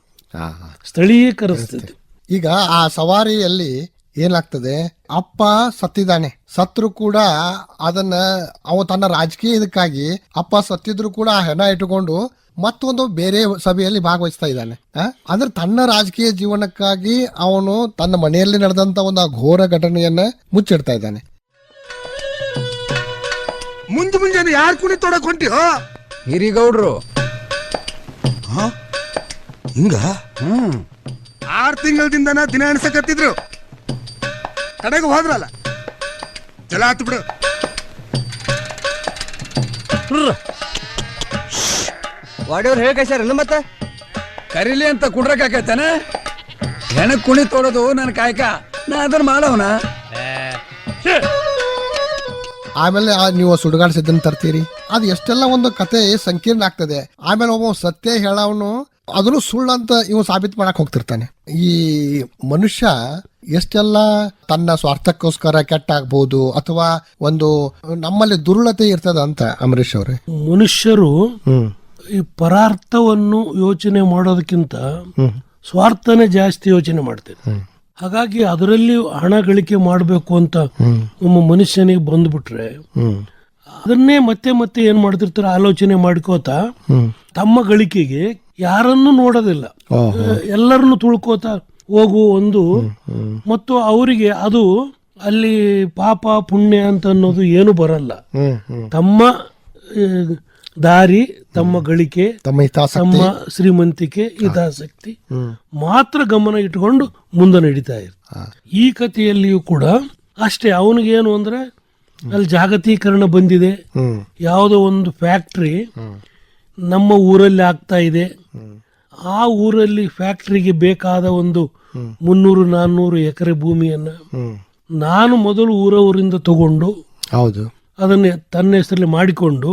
ಸ್ಥಳೀಕರಿಸ್ತಿದ್ದೆ. ಈಗ ಆ ಸವಾರಿಯಲ್ಲಿ ಏನಾಗ್ತದೆ, ಅಪ್ಪ ಸತ್ತಿದ್ದಾನೆ, ಸತ್ರು ಕೂಡ ಅದನ್ನ ಅವ ತನ್ನ ರಾಜಕೀಯ ಇದಕ್ಕಾಗಿ ಅಪ್ಪ ಸತ್ತಿದ್ರು ಕೂಡ ಆ ಹೆಣ ಇಟ್ಟುಕೊಂಡು ಮತ್ತೊಂದು ಬೇರೆ ಸಭೆಯಲ್ಲಿ ಭಾಗವಹಿಸ್ತಾ ಇದ್ದಾನೆ. ಅಂದ್ರೆ ತನ್ನ ರಾಜಕೀಯ ಜೀವನಕ್ಕಾಗಿ ಅವನು ತನ್ನ ಮನೆಯಲ್ಲಿ ನಡೆದಂತ ಒಂದು ಘೋರ ಘಟನೆಯನ್ನ ಮುಚ್ಚಿಡ್ತಾ ಇದ್ದಾನೆ. ಮುಂಜಾನೆ ಯಾರು ಕುಣಿ ತೊಡಕ್ ಹೊಂಟಿಯೋ? ಹಿರಿಗೌಡ್ರು. ಹಿಂಗ 6 ತಿಂಗಳದಿಂದ ದಿನ ಎಣ್ಸಕತ್ತಿದ್ರು. ಕಡೆಗೆ ಹೋದ್ರಲ್ಲ, ಜಲ ಆತು ಬಿಡು. ವಾಡಿಯವ್ರು ಹೇಳ್ಕೇಶಾರಲ್ಲ ಮತ್ತೆ ಕರೀಲಿ ಅಂತ ಕುಡ್ರಕಾಕೈತಾನೆ. ಹೆಣಕ್ ಕುಣಿ ತೋಡೋದು ನನ್ ಕಾಯಕ, ನಾ ಅದನ್ನ ಮಾಡವನ. ಆಮೇಲೆ ನೀವು ಸುಡುಗಾಡು ಸಿದ್ದನ್ ತರ್ತೀರಿ, ಅದು ಎಷ್ಟೆಲ್ಲ ಒಂದು ಕತೆ ಸಂಕೀರ್ಣ ಆಗ್ತದೆ. ಆಮೇಲೆ ಒಬ್ಬ ಸತ್ಯ ಹೇಳವನು ಅದನ್ನು ಸುಳ್ಳಂತ ಇವು ಸಾಬೀತು ಮಾಡಕ್ ಹೋಗ್ತಿರ್ತಾನೆ. ಈ ಮನುಷ್ಯ ಎಷ್ಟೆಲ್ಲ ತನ್ನ ಸ್ವಾರ್ಥಕ್ಕೋಸ್ಕರ ಕೆಟ್ಟಾಗ್ಬಹುದು ಅಥವಾ ಒಂದು ನಮ್ಮಲ್ಲಿ ದುರ್ಬಲತೆ ಇರ್ತದ ಅಂತ ಅಂಬರೀಶ್ ಅವ್ರೆ. ಮನುಷ್ಯರು ಈ ಪರಾರ್ಥವನ್ನು ಯೋಚನೆ ಮಾಡೋದಕ್ಕಿಂತ ಸ್ವಾರ್ಥನೇ ಜಾಸ್ತಿ ಯೋಚನೆ ಮಾಡ್ತೇನೆ. ಹಾಗಾಗಿ ಅದರಲ್ಲಿ ಹಣ ಗಳಿಕೆ ಮಾಡಬೇಕು ಅಂತ ನಮ್ಮ ಮನುಷ್ಯನಿಗೆ ಬಂದ್ಬಿಟ್ರೆ ಅದನ್ನೇ ಮತ್ತೆ ಏನ್ ಮಾಡ್ತಿರ್ತಾರೆ, ಆಲೋಚನೆ ಮಾಡ್ಕೋತ ತಮ್ಮ ಗಳಿಕೆಗೆ ಯಾರನ್ನು ನೋಡೋದಿಲ್ಲ, ಎಲ್ಲರನ್ನು ತುಳ್ಕೋತ ಹೋಗುವ ಒಂದು ಮತ್ತು ಅವರಿಗೆ ಅದು ಅಲ್ಲಿ ಪಾಪ ಪುಣ್ಯ ಅಂತ ಅನ್ನೋದು ಏನು ಬರಲ್ಲ. ತಮ್ಮ ದಾರಿ, ತಮ್ಮ ಗಳಿಕೆ, ತಮ್ಮ ಹಿತಾಸಕ್ತಿ, ತಮ್ಮ ಶ್ರೀಮಂತಿಕೆ, ಹಿತಾಸಕ್ತಿ ಮಾತ್ರ ಗಮನ ಇಟ್ಕೊಂಡು ಮುಂದೆ ನಡೀತಾ ಇರ್ತಾರೆ. ಈ ಕಥೆಯಲ್ಲಿಯೂ ಕೂಡ ಅಷ್ಟೇ. ಅವನಿಗೇನು ಅಂದ್ರೆ ಅಲ್ಲಿ ಜಾಗತೀಕರಣ ಬಂದಿದೆ, ಯಾವುದೋ ಒಂದು ಫ್ಯಾಕ್ಟ್ರಿ ನಮ್ಮ ಊರಲ್ಲಿ ಆಗ್ತಾ ಇದೆ, ಆ ಊರಲ್ಲಿ ಫ್ಯಾಕ್ಟ್ರಿಗೆ ಬೇಕಾದ ಒಂದು 300-400 ಎಕರೆ ಭೂಮಿಯನ್ನ ನಾನು ಮೊದಲು ಊರವರಿಂದ ತಗೊಂಡು ಹೌದು ಅದನ್ನ ತನ್ನ ಹೆಸರಲ್ಲಿ ಮಾಡಿಕೊಂಡು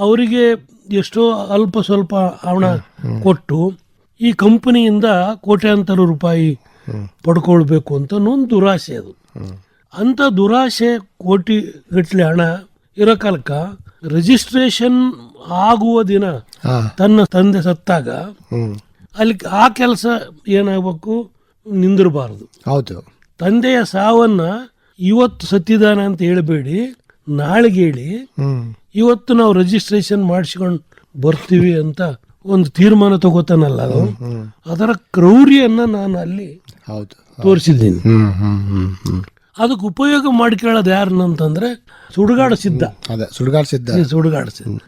ಅವರಿಗೆ ಎಷ್ಟೋ ಅಲ್ಪ ಸ್ವಲ್ಪ ಹಣ ಕೊಟ್ಟು ಈ ಕಂಪನಿಯಿಂದ ಕೋಟ್ಯಾಂತರ ರೂಪಾಯಿ ಪಡ್ಕೊಳ್ಬೇಕು ಅಂತ ಒಂದು ದುರಾಸೆ. ಅದು ಅಂತ ದುರಾಸೆ ಕೋಟಿ ಗಟ್ಟಲೆ ಹಣ ಇರೋ ಕಾಲಕ್ಕ ರಿಜಿಸ್ಟ್ರೇಷನ್ ಆಗುವ ದಿನ ತನ್ನ ತಂದೆ ಸತ್ತಾಗ ಅಲ್ಲಿ ಆ ಕೆಲಸ ಏನಾಗಬೇಕು, ನಿಂದಿರಬಾರದು. ಹೌದು. ತಂದೆಯ ಸಾವನ್ನ ಇವತ್ತು ಸತ್ತಿದಾನ ಅಂತ ಹೇಳಬೇಡಿ, ನಾಳೆಗೆ ಹೇಳಿ ಇವತ್ತು ನಾವು ರಿಜಿಸ್ಟ್ರೇಷನ್ ಮಾಡಿಸ್ಕೊಂಡು ಬರ್ತೀವಿ ಅಂತ ಒಂದು ತೀರ್ಮಾನ ತಗೋತಾನಲ್ಲ, ಅದು ಅದರ ಕ್ರೌರ್ಯನ್ನ ನಾನು ಅಲ್ಲಿ ತೋರಿಸಿದ್ದೀನಿ. ಅದಕ್ಕೆ ಉಪಯೋಗ ಮಾಡಿಕೊಳ್ಳೋದು ಯಾರನ್ನಂತಂದ್ರೆ ಸುಡುಗಾಡು ಸಿದ್ಧ. ಅದೇ ಸುಡುಗಾಡು ಸಿದ್ಧ. ಸುಡುಗಾಡು ಸಿದ್ಧ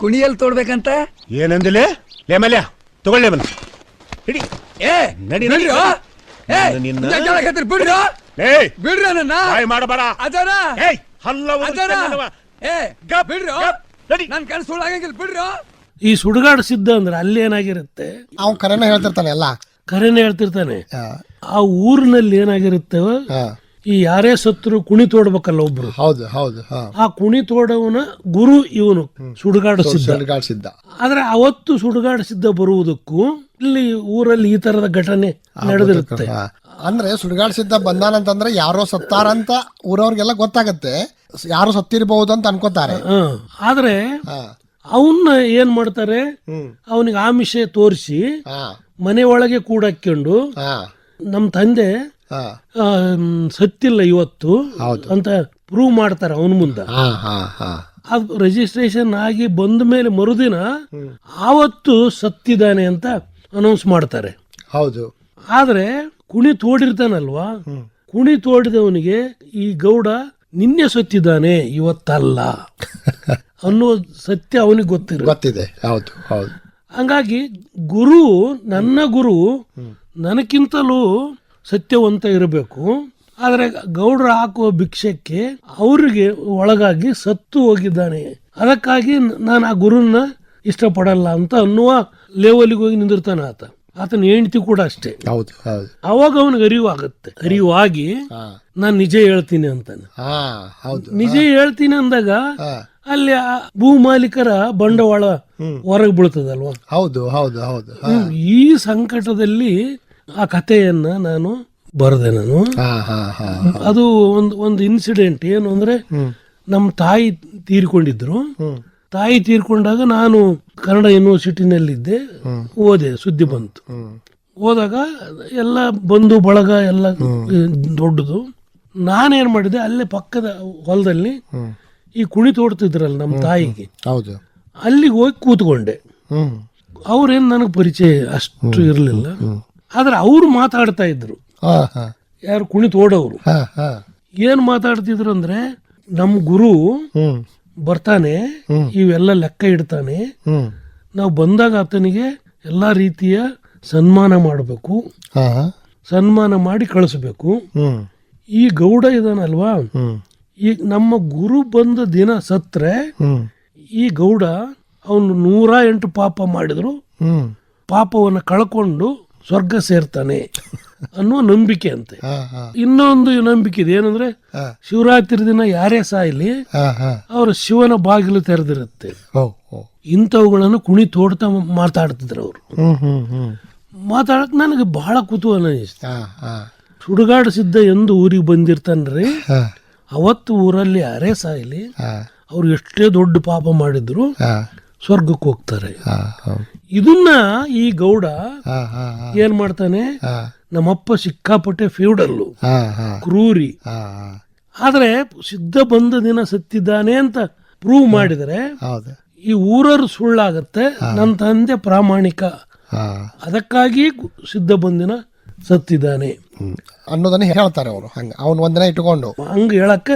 ಕುಣಿಯಲ್ಲಿ ತೋಡ್ಬೇಕಂತ ಏನಂದಿಲೆ ಲೇ ಮಲ್ಯ ತಗೊಳ್ಳೆ ಬನ್ನ ಹಿಡಿ. ಏ ನಡಿ ಬಿಡ್ರಿ, ಏ, ನಿನ್ನ ಇದ್ನ ಕೇಳಕತ್ತೀರಿ, ಬಿಡ್ರಿ, ಏಯ್ ಬಿಡ್ರಿ ನನ್ನ ಬಾಯ್ ಮಾಡಬೇಡ. ಅಜಾರ, ಏಯ್ ಹಲ್ಲ ಅಜಾರ, ಉದುರಿಸ್ತೇನಲ್ಲವ. ಏ ಗಪ್, ಬಿಡ್ರಿ, ಗಪ್, ನಡಿ. ನನ್ ಕಣ್ ಸುಳ್ಳಾಗಂಗಿಲ್ಲ, ಬಿಡ್ರಿ. ಈ ಸುಡುಗಾಡು ಸಿದ್ಧ ಅಂದ್ರೆ ಅಲ್ಲಿ ಏನಾಗಿರುತ್ತೆ, ಅವ್ನು ಕರೆನ ಹೇಳ್ತಿರ್ತಾನೆ ಎಲ್ಲ. ಕರೆನೇ ಹೇಳ್ತಿರ್ತಾನೆ. ಆ ಊರಿನಲ್ಲಿ ಏನಾಗಿರುತ್ತೆ, ಈ ಯಾರೇ ಸತ್ರು ಕುಣಿ ತೋಡ್ಬೇಕಲ್ಲ ಒಬ್ರು. ಹೌದು ಹೌದು. ಆ ಕುಣಿ ತೋಡವನ ಗುರು ಇವನು ಸುಡುಗಾಡು ಸಿದ್ಧ. ಸುಡುಗಾಡು ಸಿದ್ಧ. ಆದ್ರೆ ಅವತ್ತು ಸುಡುಗಾಡು ಸಿದ್ಧ ಬರುವುದಕ್ಕೂ ಇಲ್ಲಿ ಊರಲ್ಲಿ ಈ ತರದ ಘಟನೆ ನಡೆದಿರುತ್ತೆ. ಅಂದ್ರೆ ಸುಡುಗಾಡು ಸಿದ್ಧ ಬಂದಾನಂತಂದ್ರೆ ಯಾರೋ ಸತ್ತಾರಂತ ಊರವ್ರಿಗೆಲ್ಲ ಗೊತ್ತಾಗತ್ತೆ, ಯಾರು ಸತ್ತಿರಬಹುದು ಅಂತ ಅನ್ಕೋತಾರೆ. ಆದ್ರೆ ಅವನ್ನ ಏನ್ ಮಾಡ್ತಾರೆ, ಅವನಿಗೆ ಆಮಿಷ ತೋರಿಸಿ ಮನೆ ಒಳಗೆ ಕೂಡಾಕೊಂಡು ನಮ್ ತಂದೆ ಸತ್ತಿಲ್ಲ ಇವತ್ತು ಅಂತ ಪ್ರೂವ್ ಮಾಡ್ತಾರೆ ಅವನ ಮುಂದೆ. ಅದು ರಿಜಿಸ್ಟ್ರೇಷನ್ ಆಗಿ ಬಂದ ಮೇಲೆ ಮರುದಿನ ಆವತ್ತು ಸತ್ತಿದ್ದಾನೆ ಅಂತ ಅನೌನ್ಸ್ ಮಾಡ್ತಾರೆ. ಹೌದು. ಆದ್ರೆ ಕುಣಿ ತೋಡಿರ್ತಾನಲ್ವಾ, ಕುಣಿ ತೋಡಿದವನಿಗೆ ಈ ಗೌಡ ನಿನ್ನೆ ಸತ್ತಿದ್ದಾನೆ ಇವತ್ತಲ್ಲ ಅನ್ನೋ ಸತ್ಯ ಅವನಿಗೆ ಗೊತ್ತಿದೆ. ಹೌದು ಹೌದು. ಹಂಗಾಗಿ ಗುರು, ನನ್ನ ಗುರು ನನಕ್ಕಿಂತಲೂ ಸತ್ಯವಂತ ಇರಬೇಕು. ಆದ್ರೆ ಗೌಡ್ರ ಹಾಕುವ ಭಿಕ್ಷಕ್ಕೆ ಅವ್ರಿಗೆ ಒಳಗಾಗಿ ಸತ್ತು ಹೋಗಿದ್ದಾನೆ, ಅದಕ್ಕಾಗಿ ನಾನು ಆ ಗುರುನ ಇಷ್ಟಪಡಲ್ಲ ಅಂತ ಅನ್ನುವ ಲೆವೆಲ್ಗೆ ಹೋಗಿ ನಿಂದಿರ್ತಾನೆ ಆತ. ಆತನ ಹೆಂಡತಿ ಕೂಡ ಅಷ್ಟೇ. ಹೌದು ಹೌದು. ಅವಾಗ ಅವನಿಗೆ ಅರಿವು ಆಗುತ್ತೆ. ಅರಿವಾಗಿ ನಾನು ನಿಜ ಹೇಳ್ತೀನಿ ಅಂತಾನೆ. ನಿಜ ಹೇಳ್ತೀನಿ ಅಂದಾಗ ಅಲ್ಲಿ ಆ ಭೂ ಮಾಲೀಕರ ಬಂಡವಾಳ ಹೊರಗೆ ಬೀಳ್ತದಲ್ವಾ. ಹೌದು ಹೌದು ಹೌದು. ಈ ಸಂಕಟದಲ್ಲಿ ಆ ಕಥೆಯನ್ನ ನಾನು ಬರೆದೆ. ನಾನು ಅದು ಒಂದು ಇನ್ಸಿಡೆಂಟ್ ಏನು ಅಂದ್ರೆ, ನಮ್ಮ ತಾಯಿ ತೀರ್ಕೊಂಡಿದ್ರು. ತಾಯಿ ತೀರ್ಕೊಂಡಾಗ ನಾನು ಕನ್ನಡ ಯೂನಿವರ್ಸಿಟಿನಲ್ಲಿದ್ದೆ, ಓದೆ, ಸುದ್ದಿ ಬಂತು. ಹೋದಾಗ ಎಲ್ಲ ಬಂಧು ಬಳಗ ಎಲ್ಲ ದೊಡ್ಡದು. ನಾನೇನ್ ಮಾಡಿದೆ, ಅಲ್ಲೇ ಪಕ್ಕದ ಹೊಲದಲ್ಲಿ ಈ ಕುಣಿ ತೋಡ್ತಿದ್ರಲ್ಲ ನಮ್ಮ ತಾಯಿಗೆ, ಅಲ್ಲಿಗೆ ಹೋಗಿ ಕೂತ್ಕೊಂಡೆ. ಅವ್ರೇನ್ ನನಗೆ ಪರಿಚಯ ಅಷ್ಟು ಇರಲಿಲ್ಲ, ಆದ್ರೆ ಅವ್ರು ಮಾತಾಡ್ತಾ ಇದ್ರು. ಯಾರು ಕುಣಿ ತೋಡವ್ರು ಏನ್ ಮಾತಾಡ್ತಿದ್ರು ಅಂದ್ರೆ, ನಮ್ ಗುರು ಬರ್ತಾನೆ, ಇವೆಲ್ಲ ಲೆಕ್ಕ ಇಡ್ತಾನೆ, ನಾವು ಬಂದಾಗ ಆತನಿಗೆ ಎಲ್ಲಾ ರೀತಿಯ ಸನ್ಮಾನ ಮಾಡಬೇಕು, ಸನ್ಮಾನ ಮಾಡಿ ಕಳಿಸ್ಬೇಕು. ಈ ಗೌಡ ಇದಾನಲ್ವಾ, ಈಗ ನಮ್ಮ ಗುರು ಬಂದ ದಿನ ಸತ್ರೆ ಈ ಗೌಡ ಅವನು 108 ಪಾಪ ಮಾಡಿದ್ರು ಪಾಪವನ್ನ ಕಳ್ಕೊಂಡು ಸ್ವರ್ಗ ಸೇರ್ತಾನೆ ಅನ್ನುವ ನಂಬಿಕೆ ಅಂತೆ. ಇನ್ನೊಂದು ನಂಬಿಕೆ ಇದೆ, ಏನಂದ್ರೆ ಶಿವರಾತ್ರಿ ದಿನ ಯಾರೇ ಸಾಯ್ಲಿ ಅವ್ರ ಶಿವನ ಬಾಗಿಲು ತೆರೆದಿರುತ್ತೆ. ಇಂಥವುಗಳನ್ನು ಕುಣಿ ತೋಡ್ತಾ ಮಾತಾಡ್ತಿದ್ರು ಅವರು. ಮಾತಾಡಕ್ ನನಗೆ ಬಹಳ ಕುತೂಹಲ ಅನಿಸ್ತು. ಸುಡುಗಾಡು ಸಿದ್ಧ ಎಂದು ಊರಿಗೆ ಬಂದಿರ್ತಾನ್ರಿ, ಅವತ್ತು ಊರಲ್ಲಿ ಯಾರೇ ಸಾಯ್ಲಿ ಅವ್ರು ಎಷ್ಟೇ ದೊಡ್ಡ ಪಾಪ ಮಾಡಿದ್ರು ಸ್ವರ್ಗಕ್ಕೆ ಹೋಗ್ತಾರೆ. ಇದನ್ನ ಈ ಗೌಡ ಏನ್ ಮಾಡ್ತಾನೆ, ನಮ್ಮಪ್ಪ ಸಿಕ್ಕಾಪಟ್ಟೆ ಫ್ಯೂಡಲ್ಲು, ಕ್ರೂರಿ, ಆದ್ರೆ ಸಿದ್ಧ ಬಂದ ದಿನ ಸತ್ತಿದ್ದಾನೆ ಅಂತ ಪ್ರೂವ್ ಮಾಡಿದರೆ ಈ ಊರರು ಸುಳ್ಳಾಗತ್ತೆ, ನನ್ನ ತಂದೆ ಪ್ರಾಮಾಣಿಕ, ಅದಕ್ಕಾಗಿ ಸಿದ್ಧ ಬಂದಿನ ಸತ್ತಿದ್ದಾನೆ ಅನ್ನೋದನ್ನ ಹೇಳ್ತಾರೆ ಅವರು. ಹಂಗ ಅವನ್ ಒಂದಿನ ಇಟ್ಕೊಂಡು ಹಂಗ ಹೇಳಕ್ಕೆ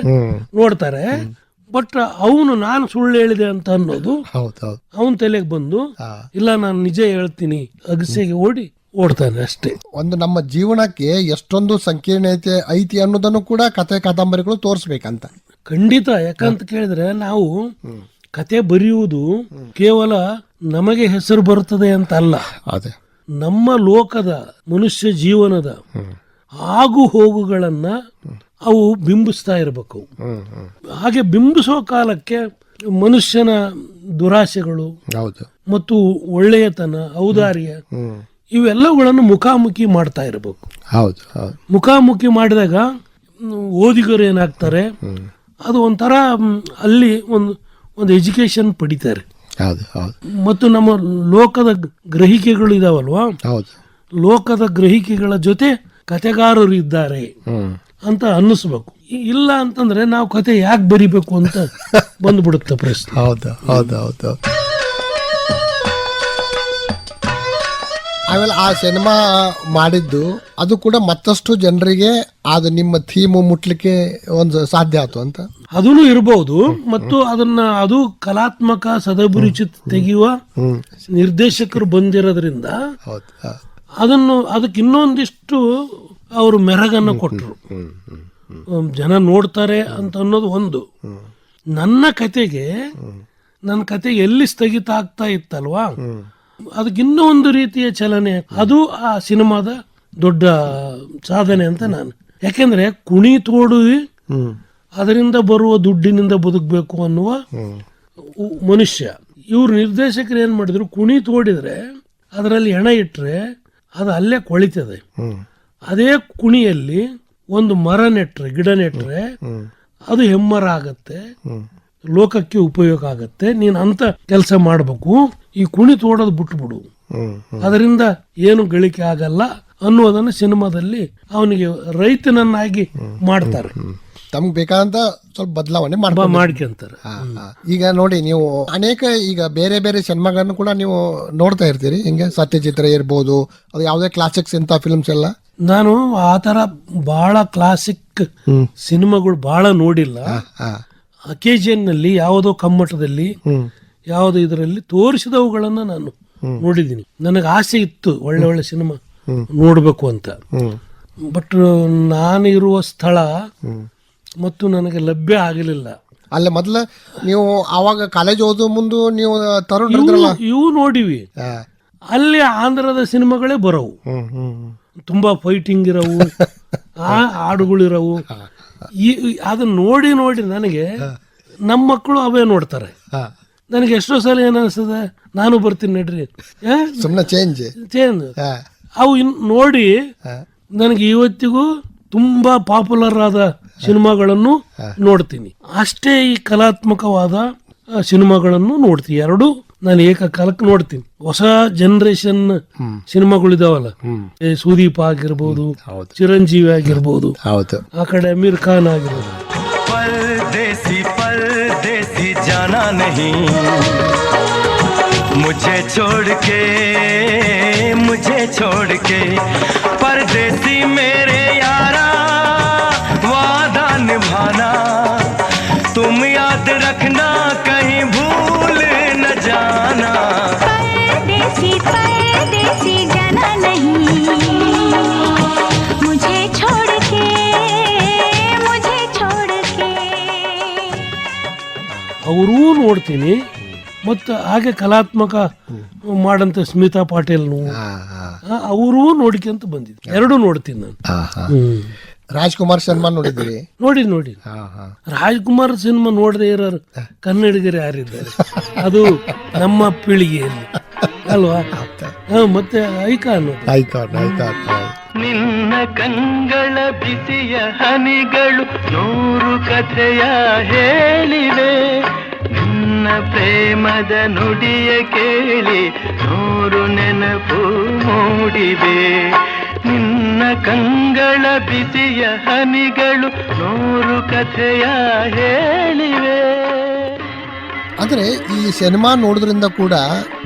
ನೋಡ್ತಾರೆ. ಬಟ್ ಅವನು ನಾನು ಸುಳ್ಳು ಹೇಳಿದೆ ಅಂತ ಅನ್ನೋದು ಅವನ್ ತಲೆಗೆ ಬಂದು, ಇಲ್ಲ ನಾನು ನಿಜ ಹೇಳ್ತೀನಿ ಅಗಸೆಗೆ ಓಡ್ತಾನೆ ಅಷ್ಟೇ. ಒಂದು ನಮ್ಮ ಜೀವನಕ್ಕೆ ಎಷ್ಟೊಂದು ಸಂಕೀರ್ಣತೆ ಐತಿ ಅನ್ನೋದನ್ನು ಕೂಡ ಕತೆ ಕಾದಂಬರಿಗಳು ತೋರಿಸ್ಬೇಕಂತ. ಖಂಡಿತ. ಯಾಕಂತ ಕೇಳಿದ್ರೆ ನಾವು ಕತೆ ಬರೆಯುವುದು ಕೇವಲ ನಮಗೆ ಹೆಸರು ಬರುತ್ತದೆ ಅಂತ ಅಲ್ಲ, ನಮ್ಮ ಲೋಕದ ಮನುಷ್ಯ ಜೀವನದ ಆಗು ಹೋಗುಗಳನ್ನ ಅವು ಬಿಂಬಿಸ್ತಾ ಇರಬೇಕು. ಹಾಗೆ ಬಿಂಬಿಸೋ ಕಾಲಕ್ಕೆ ಮನುಷ್ಯನ ದುರಾಸೆಗಳು ಮತ್ತು ಒಳ್ಳೆಯತನ, ಔದಾರ್ಯ ಇವೆಲ್ಲವುಗಳನ್ನು ಮುಖಾಮುಖಿ ಮಾಡ್ತಾ ಇರಬೇಕು. ಮುಖಾಮುಖಿ ಮಾಡಿದಾಗ ಓದಿಗರು ಏನಾಗ್ತಾರೆ, ಅದು ಒಂಥರ ಅಲ್ಲಿ ಒಂದು ಎಜುಕೇಶನ್ ಪಡಿತಾರೆ. ಮತ್ತು ನಮ್ಮ ಲೋಕದ ಗ್ರಹಿಕೆಗಳು ಇದಾವಲ್ವಾ, ಲೋಕದ ಗ್ರಹಿಕೆಗಳ ಜೊತೆ ಕತೆಗಾರರು ಇದ್ದಾರೆ ಅಂತ ಅನ್ನಿಸ್ಬೇಕು. ಇಲ್ಲ ಅಂತಂದ್ರೆ ನಾವು ಕತೆ ಯಾಕೆ ಬರಿಬೇಕು ಅಂತ ಬಂದ್ಬಿಡುತ್ತೆ ಪ್ರಶ್ನೆ. ಆಮೇಲೆ ಆ ಸಿನಿಮಾ ಮಾಡಿದ್ದು ಅದು ಕೂಡ ಮತ್ತಷ್ಟು ಜನರಿಗೆ ಅದು ನಿಮ್ಮ ಥೀಮು ಮುಟ್ಲಿಕ್ಕೆ ಒಂದು ಸಾಧ್ಯ ಆಯ್ತು ಅಂತ ಅದೂ ಇರಬಹುದು. ಮತ್ತು ಅದು ಕಲಾತ್ಮಕ ಸದಭಿರುಚಿ ತೆಗೆಯುವ ನಿರ್ದೇಶಕರು ಬಂದಿರೋದ್ರಿಂದ ಅದಕ್ಕೆ ಇನ್ನೊಂದಿಷ್ಟು ಅವರು ಮೆರಗನ್ನು ಕೊಟ್ಟರು. ಜನ ನೋಡ್ತಾರೆ ಅಂತ ಅನ್ನೋದು ಒಂದು. ನನ್ನ ಕತೆಗೆ ಎಲ್ಲಿ ಸ್ಥಗಿತ ಆಗ್ತಾ ಇತ್ತಲ್ವಾ, ಅದಕ್ಕೆ ಇನ್ನೂ ಒಂದು ರೀತಿಯ ಚಲನೆ, ಅದು ಆ ಸಿನಿಮಾದ ದೊಡ್ಡ ಸಾಧನೆ ಅಂತ ನಾನು. ಯಾಕೆಂದ್ರೆ ಕುಣಿ ತೋಡು ಅದರಿಂದ ಬರುವ ದುಡ್ಡಿನಿಂದ ಬದುಕಬೇಕು ಅನ್ನುವ ಮನುಷ್ಯ. ಇವ್ರು ನಿರ್ದೇಶಕರು ಏನ್ ಮಾಡಿದ್ರು, ಕುಣಿ ತೋಡಿದ್ರೆ ಅದರಲ್ಲಿ ಹೆಣ ಇಟ್ರೆ ಅದು ಅಲ್ಲೇ ಕೊಳಿತದೆ. ಅದೇ ಕುಣಿಯಲ್ಲಿ ಒಂದು ಮರ ನೆಟ್ರೆ, ಗಿಡ ನೆಟ್ರೆ ಅದು ಹೆಮ್ಮರ ಆಗತ್ತೆ, ಲೋಕಕ್ಕೆ ಉಪಯೋಗ ಆಗತ್ತೆ. ನೀನ್ ಅಂತ ಕೆಲಸ ಮಾಡ್ಬೇಕು, ಈ ಕುಣಿ ತೋಡೋದು ಬಿಟ್ಬಿಡು, ಅದರಿಂದ ಏನು ಗಳಿಕೆ ಆಗಲ್ಲ ಅನ್ನೋದನ್ನ ಸಿನಿಮಾದಲ್ಲಿ ಅವನಿಗೆ ರೈತನನ್ನಾಗಿ ಮಾಡ್ತಾರೆ. ತಮ್ಗೆ ಬೇಕಾದಂತ ಸ್ವಲ್ಪ ಬದಲಾವಣೆ ಮಾಡ್ಕೊಂತಾರೆ. ಈಗ ನೋಡಿ, ನೀವು ಅನೇಕ ಈಗ ಬೇರೆ ಬೇರೆ ಸಿನಿಮಾಗಳನ್ನು ಕೂಡ ನೀವು ನೋಡ್ತಾ ಇರ್ತೀರಿ. ಹಿಂಗೆ ಸತ್ಯಚಿತ್ರ ಇರ್ಬೋದು, ಅದು ಯಾವುದೇ ಕ್ಲಾಸಿಕ್ಸ್ ಇಂಥ ಫಿಲ್ಮ್ಸ್ ಎಲ್ಲ. ನಾನು ಆತರ ಬಹಳ ಕ್ಲಾಸಿಕ್ ಸಿನಿಮಾಗಳು ಬಹಳ ನೋಡಿಲ್ಲ. ಅಕೇಜನ್ ನಲ್ಲಿ ಯಾವುದೋ ಕಮ್ಮಟದಲ್ಲಿ ಯಾವುದೋ ಇದರಲ್ಲಿ ತೋರಿಸಿದವುಗಳನ್ನ ನಾನು ನೋಡಿದ್ದೀನಿ. ನನಗೆ ಆಸೆ ಇತ್ತು ಒಳ್ಳೆ ಒಳ್ಳೆ ಸಿನಿಮಾ ನೋಡ್ಬೇಕು ಅಂತ. ಬಟ್ ನಾನು ಇರುವ ಸ್ಥಳ ಮತ್ತು ನನಗೆ ಲಭ್ಯ ಆಗಲಿಲ್ಲ. ಅಲ್ಲ, ಮೊದಲ ನೀವು ಆವಾಗ ಕಾಲೇಜ್ ಓದೋ ಮುಂದೆ ನೀವು ಇವು ನೋಡಿವಿ. ಅಲ್ಲಿ ಆಂಧ್ರದ ಸಿನಿಮಾಗಳೇ ಬರವು, ತುಂಬಾ ಫೈಟಿಂಗ್ ಇರವು, ಹಾಡುಗಳಿರವು. ಅದನ್ನ ನೋಡಿ ನೋಡಿ ನನಗೆ ನಮ್ಮ ಮಕ್ಕಳು ಅವೇ ನೋಡ್ತಾರೆ. ನನಗೆ ಎಷ್ಟೋ ಸಲ ಏನಿಸ್ತದೆ, ನಾನು ಬರ್ತೀನಿ ನಡ್ರಿ, ಸುಮ್ಮನೆ ಚೇಂಜ್ ಅವು ನೋಡಿ ನನಗೆ ಇವತ್ತಿಗೂ ತುಂಬಾ ಪಾಪ್ಯುಲರ್ ಆದ ಸಿನಿಮಾಗಳನ್ನು ನೋಡ್ತೀನಿ. ಅಷ್ಟೇ ಈ ಕಲಾತ್ಮಕವಾದ ಸಿನಿಮಾಗಳನ್ನು ನೋಡ್ತೀನಿ. ಎರಡು ನಾನು ಏಕಕಾಲಕ್ಕೆ ನೋಡ್ತೀನಿ. ಹೊಸ ಜನರೇಷನ್ ಸಿನಿಮಾಗಳಿದಾವಲ್ಲ, ಸುದೀಪ್ ಆಗಿರ್ಬೋದು, ಚಿರಂಜೀವಿ ಆಗಿರ್ಬೋದು, ಆ ಕಡೆ ಅಮೀರ್ ಖಾನ್ ಆಗಿರ್ಬೋದು. परदेसी परदेसी जाना नहीं, मुझे छोड़ के परदेसी मेरे यारा, वादा निभाना तुम याद रखना, कहीं भूल न जाना. परदेसी परदेसी जाना नहीं, मुझे छोड़ के ಅವರೂ ನೋಡ್ತೀನಿ. ಮತ್ತು ಹಾಗೆ ಕಲಾತ್ಮಕ ಮಾಡಂತ ಸ್ಮಿತಾ ಪಾಟೀಲ್ ಅವರೂ ನೋಡ್ಕೊಂತ ಬಂದಿದ್ದೆ. ಎರಡೂ ನೋಡ್ತೀನಿ ನಾನು. ರಾಜ್ಕುಮಾರ್ ಸಿನಿಮಾ ನೋಡಿದ್ದೀರಿ? ನೋಡಿ ರಾಜ್ಕುಮಾರ್ ಸಿನಿಮಾ ನೋಡದೆ ಇರೋರು ಕನ್ನಡಿಗರು ಯಾರಿದ್ದಾರೆ? ಅದು ನಮ್ಮ ಪೀಳಿಗೆಯಲ್ಲಿ ಅಲ್ವಾ? ಮತ್ತೆ ಐಕಾನ್ ನಿನ್ನ ಕಂಗಳ ಬಿಸಿಯ ಹನಿಗಳು 100 ಕಥೆಯ ಹೇಳಿವೆ, ನಿನ್ನ ಪ್ರೇಮದ ನುಡಿಯ ಕೇಳಿ 100 ನೆನಪು ಮೂಡಿವೆ. ನಿನ್ನ ಕಂಗಳ ಬಿಸಿಯ ಹನಿಗಳು 100 ಕಥೆಯ ಹೇಳಿವೆ. ಅಂದ್ರೆ ಈ ಸಿನಿಮಾ ನೋಡೋದ್ರಿಂದ ಕೂಡ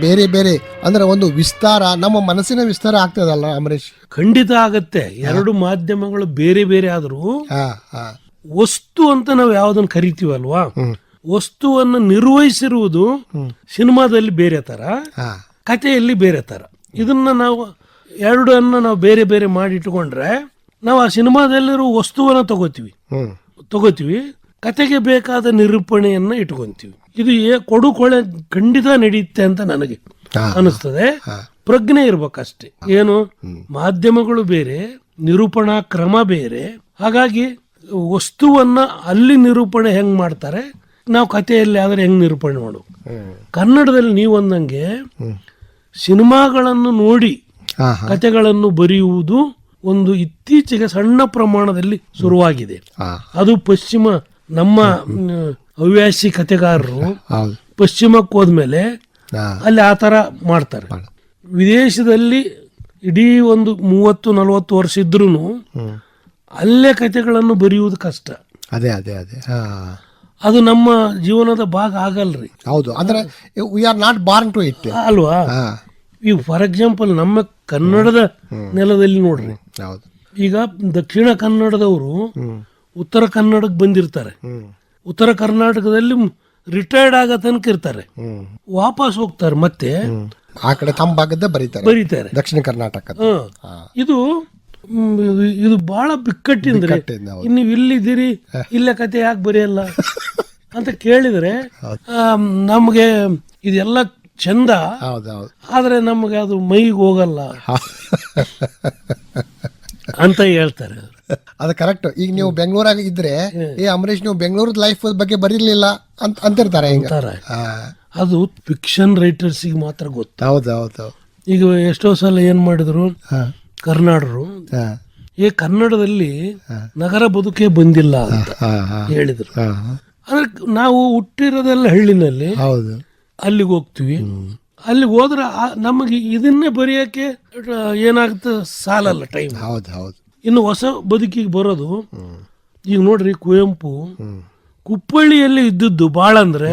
ಬೇರೆ ಬೇರೆ ಅಂದ್ರೆ ಒಂದು ವಿಸ್ತಾರ, ನಮ್ಮ ಮನಸ್ಸಿನ ವಿಸ್ತಾರ ಆಗ್ತದಲ್ಲ ಅಮರೇಶ್? ಖಂಡಿತ ಆಗತ್ತೆ. ಎರಡು ಮಾಧ್ಯಮಗಳು ಬೇರೆ ಬೇರೆ ಆದ್ರೂ ಹಾ ಹಾ ವಸ್ತು ಅಂತ ನಾವು ಯಾವ್ದನ್ನ ಕರಿತೀವಲ್ವಾ, ವಸ್ತುವನ್ನು ನಿರ್ವಹಿಸಿರುವುದು ಸಿನಿಮಾದಲ್ಲಿ ಬೇರೆ ತರ, ಹಾ ಕಥೆಯಲ್ಲಿ ಬೇರೆ ತರ. ಇದನ್ನ ನಾವು ಎರಡನ್ನ ನಾವು ಬೇರೆ ಬೇರೆ ಮಾಡಿ ಇಟ್ಕೊಂಡ್ರೆ ನಾವು ಆ ಸಿನಿಮಾದಲ್ಲಿರೋ ವಸ್ತುವನ್ನ ತಗೋತೀವಿ, ಕತೆಗೆ ಬೇಕಾದ ನಿರೂಪಣೆಯನ್ನ ಇಟ್ಕೊಂತೀವಿ. ಇದು ಕೊಡುಕೊಳೆ ಖಂಡಿತ ನಡೆಯುತ್ತೆ ಅಂತ ನನಗೆ ಅನಿಸ್ತದೆ. ಪ್ರಜ್ಞೆ ಇರ್ಬೇಕಷ್ಟೇ. ಏನು, ಮಾಧ್ಯಮಗಳು ಬೇರೆ, ನಿರೂಪಣಾ ಕ್ರಮ ಬೇರೆ. ಹಾಗಾಗಿ ವಸ್ತುವನ್ನ ಅಲ್ಲಿ ನಿರೂಪಣೆ ಹೆಂಗ್ ಮಾಡ್ತಾರೆ, ನಾವು ಕಥೆಯಲ್ಲಿ ಆದ್ರೆ ಹೆಂಗ್ ನಿರೂಪಣೆ ಮಾಡು. ಕನ್ನಡದಲ್ಲಿ ನೀವಂದಂಗೆ ಸಿನಿಮಾಗಳನ್ನು ನೋಡಿ ಕಥೆಗಳನ್ನು ಬರೆಯುವುದು ಒಂದು ಇತ್ತೀಚೆಗೆ ಸಣ್ಣ ಪ್ರಮಾಣದಲ್ಲಿ ಶುರುವಾಗಿದೆ. ಅದು ಪಶ್ಚಿಮ, ನಮ್ಮ ಹವ್ಯಾಸಿ ಕಥೆಗಾರರು ಪಶ್ಚಿಮಕ್ಕೆ ಹೋದ್ಮೇಲೆ ಅಲ್ಲಿ ಆ ತರ ಮಾಡ್ತಾರೆ. ವಿದೇಶದಲ್ಲಿ ಇಡೀ ಒಂದು 30-40 ವರ್ಷ ಇದ್ರೂ ಅಲ್ಲೇ ಕಥೆಗಳನ್ನು ಬರೆಯುವುದು ಕಷ್ಟ. ಅದೇ ಅದೇ ಅದೇ ಅದು ನಮ್ಮ ಜೀವನದ ಭಾಗ ಆಗಲ್ರಿ. ಹೌದು, ಅಂದ್ರೆ we are not born to it ಅಲ್ವಾ? ಈಗ ಫಾರ್ ಎಕ್ಸಾಂಪಲ್ ನಮ್ಮ ಕನ್ನಡದ ನೆಲದಲ್ಲಿ ನೋಡ್ರಿ, ಈಗ ದಕ್ಷಿಣ ಕನ್ನಡದವರು ಉತ್ತರ ಕನ್ನಡಕ್ಕೆ ಬಂದಿರ್ತಾರೆ, ಉತ್ತರ ಕರ್ನಾಟಕದಲ್ಲಿ ರಿಟೈರ್ಡ್ ಆಗೋ ತನಕ ಇರ್ತಾರೆ, ವಾಪಸ್ ಹೋಗ್ತಾರೆ, ಮತ್ತೆ ಆ ಕಡೆ ತಮ್ಮ ಭಾಗದ ಬರೀತಾರೆ ದಕ್ಷಿಣ ಕರ್ನಾಟಕ. ಇದು ಬಹಳ ಬಿಕ್ಕಟ್ಟಿಂದ್ರೆ, ನೀವು ಇಲ್ಲಿದ್ದೀರಿ, ಇಲ್ಲ ಕತೆ ಯಾಕೆ ಬರೆಯಲ್ಲ ಅಂತ ಕೇಳಿದ್ರೆ ನಮ್ಗೆ ಇದೆಲ್ಲ ಚಂದ, ಆದ್ರೆ ನಮ್ಗೆ ಅದು ಮೈಗೆ ಹೋಗಲ್ಲ ಅಂತ ಹೇಳ್ತಾರೆ. ಅದು ಕರೆಕ್ಟ್. ಈಗ ನೀವು ಬೆಂಗಳೂರಾಗ ಇದ್ರೆ, ಅಮರೇಶ್ ನೀವು ಬೆಂಗಳೂರು ಲೈಫ್ ಬಗ್ಗೆ ಬರೀಲಿಲ್ಲ ಅಂತಿರ್ತಾರೆ. ಅದು ಫಿಕ್ಷನ್ ರೈಟರ್ಸಿಗೆ ಮಾತ್ರ ಗೊತ್ತು. ಹೌದೌದು. ಈಗ ಎಷ್ಟೋ ಸಲ ಏನ್ ಮಾಡಿದ್ರು ಕರ್ನಾಟಕರು, ಕನ್ನಡದಲ್ಲಿ ನಗರ ಬದುಕೇ ಬಂದಿಲ್ಲ ಅಂತ ಹೇಳಿದ್ರು. ಅಂದ್ರೆ ನಾವು ಹುಟ್ಟಿರೋದೆಲ್ಲ ಹಳ್ಳಿನಲ್ಲಿ, ಅಲ್ಲಿಗೆ ಹೋಗ್ತೀವಿ, ಅಲ್ಲಿಗೆ ಹೋದ್ರೆ ನಮಗೆ ಇದನ್ನೇ ಬರೆಯಕ್ಕೆ ಏನಾಗುತ್ತೆ, ಸಾಲಲ್ಲ ಟೈಮ್. ಇನ್ನು ಹೊಸ ಬದುಕಿಗೆ ಬರೋದು, ಈಗ ನೋಡ್ರಿ ಕುವೆಂಪು ಕುಪ್ಪಳ್ಳಿಯಲ್ಲಿ ಇದ್ದದ್ದು ಬಾಳ ಅಂದ್ರೆ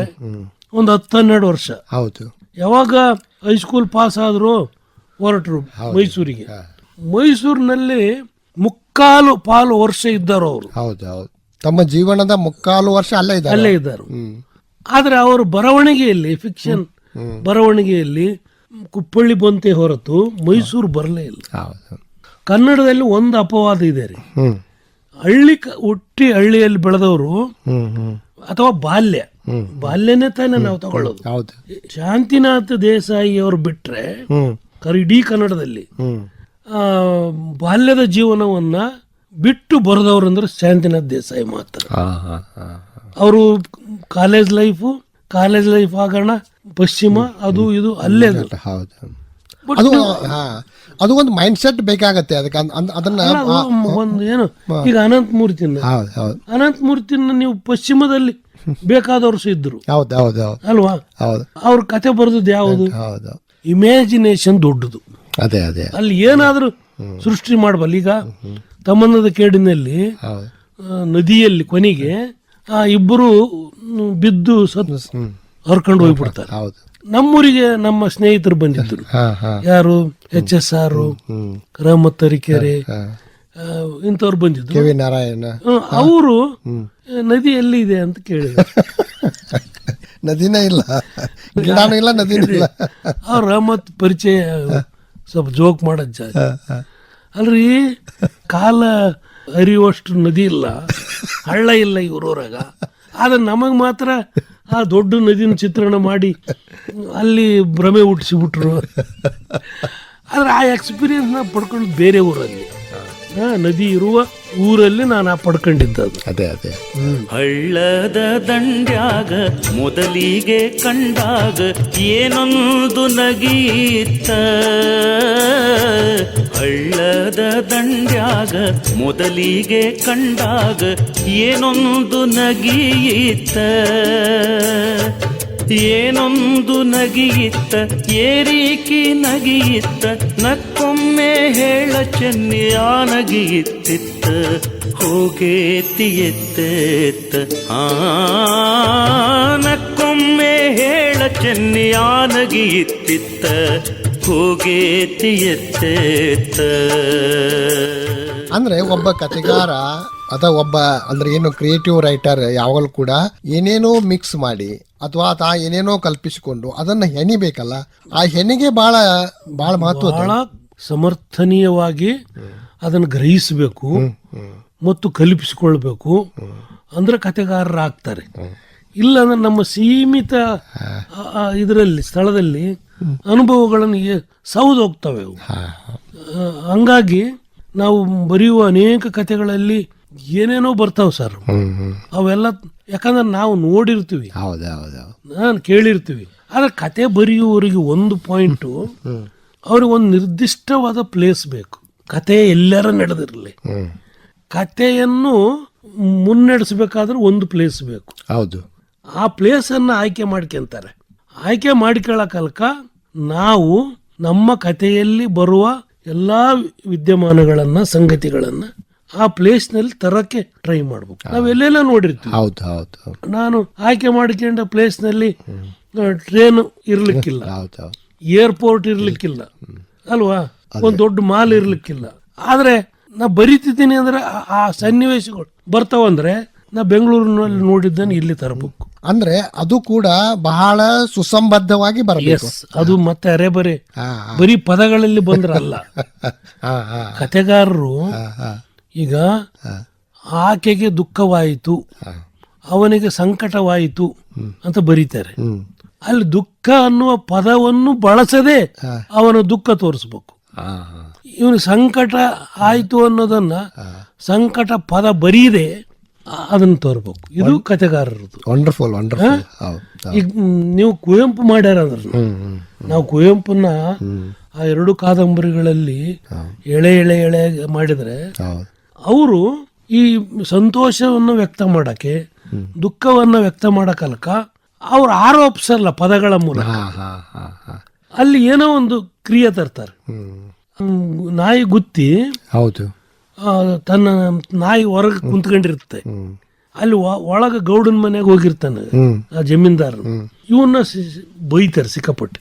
ಒಂದು 10-12 ವರ್ಷ. ಯಾವಾಗ ಹೈಸ್ಕೂಲ್ ಪಾಸ್ ಆದ್ರು ಹೊರಟರು ಮೈಸೂರಿಗೆ. ಮೈಸೂರಿನಲ್ಲಿ ಮುಕ್ಕಾಲು ಪಾಲು ವರ್ಷ ಇದ್ದಾರು ಅವರು. ತಮ್ಮ ಜೀವನದ ಮುಕ್ಕಾಲು ವರ್ಷ ಅಲ್ಲೇ ಇದ್ದಾರೆ. ಆದ್ರೆ ಅವರು ಬರವಣಿಗೆಯಲ್ಲಿ, ಫಿಕ್ಷನ್ ಬರವಣಿಗೆಯಲ್ಲಿ ಕುಪ್ಪಳ್ಳಿ ಬಂತೆ ಹೊರತು ಮೈಸೂರು ಬರಲೇ ಇಲ್ಲ. ಕನ್ನಡದಲ್ಲಿ ಒಂದು ಅಪವಾದ ಇದೆ ರೀ, ಹುಟ್ಟಿ ಹಳ್ಳಿಯಲ್ಲಿ ಬೆಳೆದವರು ಅಥವಾ ಬಾಲ್ಯನೇ ತಾನೇ ನಾವು ತಗೊಳ್ಳೋದು. ಶಾಂತಿನಾಥ ದೇಸಾಯಿ ಅವರು ಬಿಟ್ರೆ ಇಡೀ ಕನ್ನಡದಲ್ಲಿ ಬಾಲ್ಯದ ಜೀವನವನ್ನ ಬಿಟ್ಟು ಬರೆದವ್ರು ಅಂದ್ರೆ ಶಾಂತಿನಾಥ್ ದೇಸಾಯಿ ಮಾತ್ರ. ಅವರು ಕಾಲೇಜ್ ಲೈಫ್ ಆಗೋಣ, ಪಶ್ಚಿಮ, ಅದು ಇದು ಅಲ್ಲೇ. ಅದು ಒಂದು ಮೈಂಡ್ ಸೆಟ್ ಬೇಕಾಗತ್ತೆ ಅದಕ್ಕೆ. ಅದನ್ನ ಒಂದು ಏನು, ಈಗ ಅನಂತ ಮೂರ್ತಿನ ನೀವು ಪಶ್ಚಿಮದಲ್ಲಿ ಬೇಕಾದವ್ರು ಸಹ ಇದ್ರು ಅಲ್ವಾ? ಅವ್ರ ಕತೆ ಬರೆದದ್ದು ಯಾವುದು? ಇಮ್ಯಾಜಿನೇಷನ್ ದೊಡ್ಡದು. ಅಲ್ಲಿ ಏನಾದ್ರೂ ಸೃಷ್ಟಿ ಮಾಡಬಲ್ಲ. ಈಗ ತಮ್ಮನ್ನದ ಕೇಡಿನಲ್ಲಿ ನದಿಯಲ್ಲಿ ಕೊನೆಗೆ ಇಬ್ಬರು ಬಿದ್ದು ಹರ್ಕೊಂಡು ಹೋಗ್ಬಿಡ್ತಾರೆ. ನಮ್ಮೂರಿಗೆ ನಮ್ಮ ಸ್ನೇಹಿತರು ಬಂದಿದ್ರು, ಯಾರು HSR, ರಹಮತ್ ತರೀಕೆರೆ, ಇಂಥವ್ರು ಬಂದಿದ್ರು. ನಾರಾಯಣ ಅವರು ನದಿ ಎಲ್ಲಿ ಇದೆ ಅಂತ ಕೇಳಿದ್ರು. ನದಿನೇ ಇಲ್ಲ, ಗಿಡನೂ ಇಲ್ಲ, ನದಿನೂ ಇಲ್ಲ. ಅವ್ರು ರಹಮತ್ ಪರಿಚಯ ಸ್ವಲ್ಪ ಜೋಕ್ ಮಾಡೋದ್ ಜಾಸ್ತಿ. ಅಲ್ರಿ, ಕಾಲ ಹರಿಯುವಷ್ಟು ನದಿ ಇಲ್ಲ, ಹಳ್ಳ ಇಲ್ಲ ಇವ್ರೂರಾಗ. ಆದ್ರೆ ನಮಗ್ ಮಾತ್ರ ಆ ದೊಡ್ಡ ನದಿನ ಚಿತ್ರಣ ಮಾಡಿ ಅಲ್ಲಿ ಭ್ರಮೆ ಹುಟ್ಟಿಸಿಬಿಟ್ರು. ಆದ್ರೆ ಆ ಎಕ್ಸ್ಪೀರಿಯನ್ಸ್ ನಾ ಪಡ್ಕೊಂಡು ಬೇರೆ ಊರಲ್ಲಿ, ನದಿ ಇರುವ ಊರಲ್ಲಿ ನಾನು ಪಡ್ಕೊಂಡಿದ್ದದು. ಹಳ್ಳದ ದಂಡ್ಯಾಗ ಮೊದಲಿಗೆ ಕಂಡಾಗ ಏನೊಂದು ನಗೀತ, ಹಳ್ಳದ ದಂಡ್ಯಾಗ ಮೊದಲಿಗೆ ಕಂಡಾಗ ಏನೊಂದು ನಗೀತ, ಏನೊಂದು ನಗಿಯಿತ್ತ, ಏರಿಕಿ ನಗಿಯಿತ್ತ, ನಕ್ಕೊಮ್ಮೆ ಹೇಳ ಚೆನ್ನಿಯ ನಗಿಯಿತ್ತಿತ್ತ, ಹೋಗೇತಿ ಎತ್ತೆತ್ತ, ನಕ್ಕೊಮ್ಮೆ ಹೇಳ ಚೆನ್ನಿಯಾನಗಿ ಇತ್ತಿತ್ತ ಹೋಗೇತಿ ಎತ್ತೆತ್ತ. ಅಂದ್ರೆ ಒಬ್ಬ ಕಥೆಗಾರ ಅಥವಾ ಒಬ್ಬ ಅಂದ್ರೆ ಏನು ಕ್ರಿಯೇಟಿವ್ ರೈಟರ್ ಯಾವಾಗಲೂ ಕೂಡ ಏನೇನೋ ಮಿಕ್ಸ್ ಮಾಡಿ ಅಥವಾ ತಾ ಏನೇನೋ ಕಲ್ಪಿಸಿಕೊಂಡು ಅದನ್ನ ಹೆಣಿಬೇಕಲ್ಲ, ಆ ಹೆಣಿಗೆ ಬಹಳ ಬಹಳ ಮಹತ್ವ. ಬಹಳ ಸಮರ್ಥನೀಯವಾಗಿ ಅದನ್ನು ಗ್ರಹಿಸಬೇಕು ಮತ್ತು ಕಲ್ಪಿಸಿಕೊಳ್ಬೇಕು, ಅಂದ್ರೆ ಕಥೆಗಾರರಾಗ್ತಾರೆ. ಇಲ್ಲ ಅಂದ್ರೆ ನಮ್ಮ ಸೀಮಿತ ಇದರಲ್ಲಿ ಸ್ಥಳದಲ್ಲಿ ಅನುಭವಗಳನ್ನು ಸೌದು ಹೋಗ್ತವೆ ಅವು. ಹಂಗಾಗಿ ನಾವು ಬರೆಯುವ ಅನೇಕ ಕಥೆಗಳಲ್ಲಿ ಏನೇನೋ ಬರ್ತಾವ ಸರ್. ಅವೆಲ್ಲ ಯಾಕಂದ್ರೆ ನಾವು ನೋಡಿರ್ತೀವಿ, ನಾನು ಕೇಳಿರ್ತೀವಿ. ಆದ್ರೆ ಕತೆ ಬರೆಯುವವರಿಗೆ ಒಂದು ಪಾಯಿಂಟು, ಅವ್ರಿಗೆ ಒಂದು ನಿರ್ದಿಷ್ಟವಾದ ಪ್ಲೇಸ್ ಬೇಕು. ಕತೆ ಎಲ್ಲರ ನಡೆದಿರಲಿ, ಕತೆಯನ್ನು ಮುನ್ನಡೆಸಬೇಕಾದ್ರೆ ಒಂದು ಪ್ಲೇಸ್ ಬೇಕು. ಹೌದು, ಆ ಪ್ಲೇಸ್ ಅನ್ನ ಆಯ್ಕೆ ಮಾಡ್ಕೊಂತಾರೆ. ಆಯ್ಕೆ ಮಾಡ್ಕೊಳ್ಳೋಕಲ್ಕ ನಾವು ನಮ್ಮ ಕಥೆಯಲ್ಲಿ ಬರುವ ಎಲ್ಲಾ ವಿದ್ಯಮಾನಗಳನ್ನ, ಸಂಗತಿಗಳನ್ನ ಆ ಪ್ಲೇಸ್ ನಲ್ಲಿ ತರಕ್ಕೆ ಟ್ರೈ ಮಾಡ್ಬೇಕು. ನಾವ್ ಎಲ್ಲೆಲ್ಲ ನೋಡಿರ್ತೀವಿ. ನಾನು ಆಯ್ಕೆ ಮಾಡಿಕೊಂಡ ಪ್ಲೇಸ್ ನಲ್ಲಿ ಟ್ರೇನ್ ಇರ್ಲಿಕ್ಕಿಲ್ಲ, ಏರ್ಪೋರ್ಟ್ ಇರ್ಲಿಕ್ಕಿಲ್ಲ ಅಲ್ವಾ, ಒಂದ್ ದೊಡ್ಡ ಮಾಲ್ ಇರ್ಲಿಕ್ಕಿಲ್ಲ. ಆದ್ರೆ ನಾ ಬರಿತಿದ್ದೀನಿ ಅಂದ್ರೆ ಆ ಸನ್ನಿವೇಶಗಳು ಬರ್ತಾವಂದ್ರೆ ನಾ ಬೆಂಗಳೂರಿನಲ್ಲಿ ನೋಡಿದ್ದನ್ನು ಇಲ್ಲಿ ತರಬೇಕು. ಅಂದ್ರೆ ಅದು ಕೂಡ ಬಹಳ ಸುಸಂಬದ್ಧವಾಗಿ ಬರಬೇಕು. ಅದು ಮತ್ತೆ ಅರೆ ಬರೀ ಪದಗಳಲ್ಲಿ ಬಂದ್ರಲ್ಲ. ಕಥೆಗಾರರು ಈಗ ಆಕೆಗೆ ದುಃಖವಾಯಿತು, ಅವನಿಗೆ ಸಂಕಟವಾಯಿತು ಅಂತ ಬರೀತಾರೆ. ಅಲ್ಲಿ ದುಃಖ ಅನ್ನುವ ಪದವನ್ನು ಬಳಸದೆ ಅವನ ದುಃಖ ತೋರಿಸ್ಬೇಕು. ಇವನು ಸಂಕಟ ಆಯ್ತು ಅನ್ನೋದನ್ನ ಸಂಕಟ ಪದ ಬರೀದೆ ಅದನ್ನ ತೋರ್ಬೇಕು. ಇದು ಕಥೆಗಾರರದು. ವಂಡರ್ಫುಲ್. ಈಗ ನೀವು ಕುವೆಂಪು ಮಾಡ್ಯಾರ ಅಂದ್ರೆ, ನಾವು ಕುವೆಂಪುನ ಆ 2 ಕಾದಂಬರಿಗಳಲ್ಲಿ ಎಳೆ ಎಳೆ ಎಳೆ ಮಾಡಿದ್ರೆ ಅವರು ಈ ಸಂತೋಷವನ್ನು ವ್ಯಕ್ತ ಮಾಡಕ್ಕೆ, ದುಃಖವನ್ನ ವ್ಯಕ್ತ ಮಾಡಕಲ್ಕ ಅವ್ರು ಆರೋಪಿಸಲ್ಲ ಪದಗಳ ಮೂಲಕ. ಅಲ್ಲಿ ಏನೋ ಒಂದು ಕ್ರಿಯೆ ತರ್ತಾರೆ. ನಾಯಿ ಗುತ್ತಿ ಹೌದು, ತನ್ನ ನಾಯಿ ಹೊರಗೆ ಕುಂತ್ಕೊಂಡಿರುತ್ತೆ. ಅಲ್ಲಿ ಒಳಗ ಗೌಡನ್ ಮನೆಗೆ ಹೋಗಿರ್ತಾನೆ ಆ ಜಮೀನ್ದಾರ. ಇವನ್ನ ಬೈತಾರೆ ಸಿಕ್ಕಾಪಟ್ಟೆ.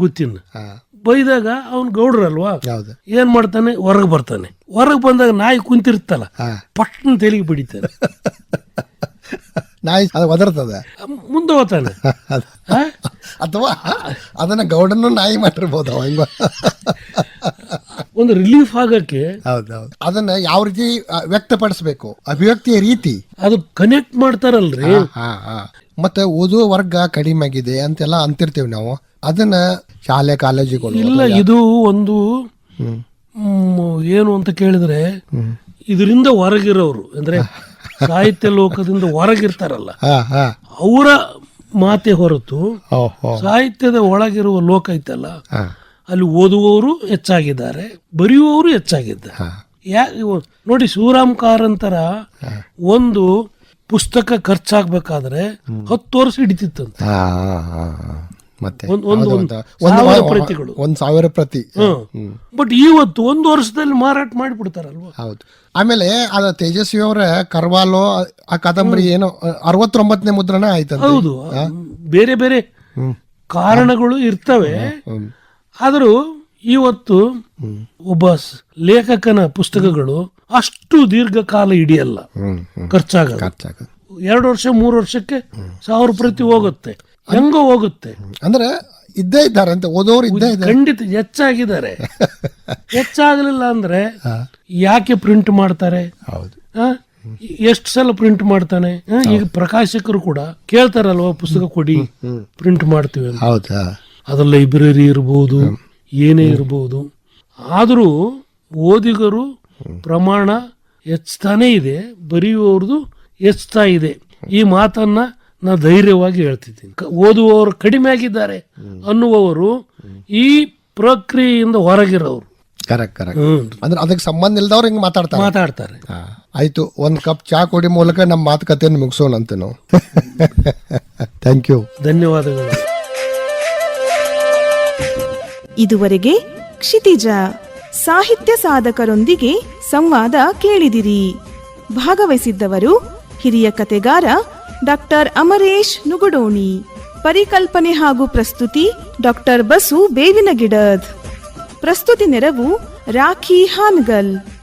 ಗುತ್ತಿನ ಬೈದಾಗ ಅವ್ನ್ ಗೌಡ್ರಲ್ವಾ, ಏನ್ ಮಾಡ್ತಾನೆ, ಹೊರಗೆ ಬರ್ತಾನೆ. ಹೊರಗೆ ಬಂದಾಗ ನಾಯಿ ಕುಂತಿರ್ತಲ್ಲ, ಪಟ್ಟಣ ತೆಲಿಗೆ ಬಡಿತಾನೆ. ನಾಯಿ ಒದರ್ತದೆ, ಮುಂದೆ ಹೋಗ್ತಾನೆ. ಅಥವಾ ಅದನ್ನ ಗೌಡನ್ನು ನಾಯಿ ಮಾಡಿರ್ಬೋದು. ಒಂದು ರಿಲೀಫ್ ಆಗಕ್ಕೆ ಅದನ್ನ ಯಾವ ರೀತಿ ವ್ಯಕ್ತಪಡಿಸಬೇಕು, ಅಭಿವ್ಯಕ್ತಿಯ ರೀತಿ ಅದು ಕನೆಕ್ಟ್ ಮಾಡ್ತಾರಲ್ರಿ. ಮತ್ತೆ ಓದುವ ವರ್ಗ ಕಡಿಮೆ ಆಗಿದೆ ಅಂತೆಲ್ಲ ಅಂತಿರ್ತೀವಿ ನಾವು. ಅದನ್ನ ಶಾಲೆ ಕಾಲೇಜುಗಳು ಇಲ್ಲ, ಇದು ಒಂದು ಏನು ಅಂತ ಕೇಳಿದ್ರೆ, ಇದರಿಂದ ಹೊರಗಿರೋರು ಅಂದ್ರೆ ಸಾಹಿತ್ಯ ಲೋಕದಿಂದ ಹೊರಗಿರ್ತಾರಲ್ಲ, ಅವರ ಮಾತೆ ಹೊರತು ಸಾಹಿತ್ಯದ ಒಳಗಿರುವ ಲೋಕ ಐತಲ್ಲ, ಅಲ್ಲಿ ಓದುವವರು ಹೆಚ್ಚಾಗಿದ್ದಾರೆ, ಬರೆಯುವವರು ಹೆಚ್ಚಾಗಿದ್ದಾರೆ. ನೋಡಿ, ಶಿವರಾಮ್ ಕಾರಂತರ ಒಂದು ಪುಸ್ತಕ ಖರ್ಚಾಗ್ಬೇಕಾದ್ರೆ 10 ವರ್ಷ ಹಿಡಿತಿತ್ತಂತೆ. ಮತ್ತೆ 1,000 ಪ್ರತಿಗಳು, 1,000 ಪ್ರತಿ. ಬಟ್ ಇವತ್ತು 1 ವರ್ಷದಲ್ಲಿ ಮಾರಾಟ ಮಾಡಿಬಿಡ್ತಾರಲ್ವಾ. ಹೌದು. ಆಮೇಲೆ ಅದ ತೇಜಸ್ವಿ ಅವರ ಕರ್ವಾಲೋ ಆ ಕಾದಂಬರಿ ಏನೋ 69ನೇ ಮುದ್ರಣ ಆಯ್ತು. ಹೌದು, ಬೇರೆ ಬೇರೆ ಕಾರಣಗಳು ಇರ್ತವೆ. ಆದರೂ ಇವತ್ತು ಒಬ್ಬ ಲೇಖಕನ ಪುಸ್ತಕಗಳು ಅಷ್ಟು ದೀರ್ಘಕಾಲ ಹಿಡಿಯಲ್ಲ, ಖರ್ಚಾಗಲ್ಲ. 2 ವರ್ಷ 3 ವರ್ಷಕ್ಕೆ 1000 ಪ್ರತಿ ಹೋಗುತ್ತೆ, ಹೆಂಗೋ ಹೋಗುತ್ತೆ. ಅಂದ್ರೆ ಇದ್ದೇ ಇದ್ದಾರೆ ಅಂತ ಓದೋರು ಇದ್ದೇ ಇದ್ದಾರೆ, ಖಂಡಿತ ಹೆಚ್ಚಾಗಿದ್ದಾರೆ. ಹೆಚ್ಚಾಗಲಿಲ್ಲ ಅಂದ್ರೆ ಯಾಕೆ ಪ್ರಿಂಟ್ ಮಾಡ್ತಾರೆ? ಎಷ್ಟು ಸಲ ಪ್ರಿಂಟ್ ಮಾಡ್ತಾನೆ? ಈಗ ಪ್ರಕಾಶಕರು ಕೂಡ ಕೇಳ್ತಾರಲ್ವ, ಪುಸ್ತಕ ಕೊಡಿ, ಪ್ರಿಂಟ್ ಮಾಡ್ತೀವಿ ಅಂತ. ಅದು ಲೈಬ್ರರಿ ಇರ್ಬೋದು, ಏನೇ ಇರ್ಬೋದು. ಆದರೂ ಓದಿಗರು ಪ್ರಮಾಣ ಹೆಚ್ಚುತ್ತಾನೇ ಇದೆ, ಬರೆಯುವವ್ರದ್ದು ಹೆಚ್ಚುತ್ತಾ ಇದೆ. ಈ ಮಾತನ್ನ ನಾ ಧೈರ್ಯವಾಗಿ ಹೇಳ್ತಿದ್ದೀನಿ. ಓದುವವರು ಕಡಿಮೆ ಆಗಿದ್ದಾರೆ ಅನ್ನುವವರು ಈ ಪ್ರಕ್ರಿಯೆಯಿಂದ ಹೊರಗಿರೋರು. ಕರೆಕ್ಟ್. ಅಂದ್ರೆ ಅದಕ್ಕೆ ಸಂಬಂಧ ಇಲ್ದವ್ರು ಹಿಂಗೆ ಮಾತಾಡ್ತಾರೆ. ಆಯ್ತು, 1 ಕಪ್ ಚಾ ಕೊಡಿ ಮೂಲಕ ನಮ್ಮ ಮಾತುಕತೆಯನ್ನು ಮುಗಿಸೋಣ ಅಂತ ನಾವು. ಥ್ಯಾಂಕ್ ಯು, ಧನ್ಯವಾದಗಳು. ಇದುವರೆಗೆ ಕ್ಷಿತಿಜ ಸಾಹಿತ್ಯ ಸಾಧಕರೊಂದಿಗೆ ಸಂವಾದ ಕೇಳಿದಿರಿ. ಭಾಗವಹಿಸಿದ್ದವರು ಹಿರಿಯ ಕತೆಗಾರ ಡಾಕ್ಟರ್ ಅಮರೇಶ್ ನುಗುಡೋಣಿ, ಪರಿಕಲ್ಪನೆ ಹಾಗೂ ಪ್ರಸ್ತುತಿ ಡಾಕ್ಟರ್ ಬಸು ಬೇವಿನ ಗಿಡದ್. ಪ್ರಸ್ತುತಿ ನೆರವು ರಾಖಿ ಹಾನಗಲ್.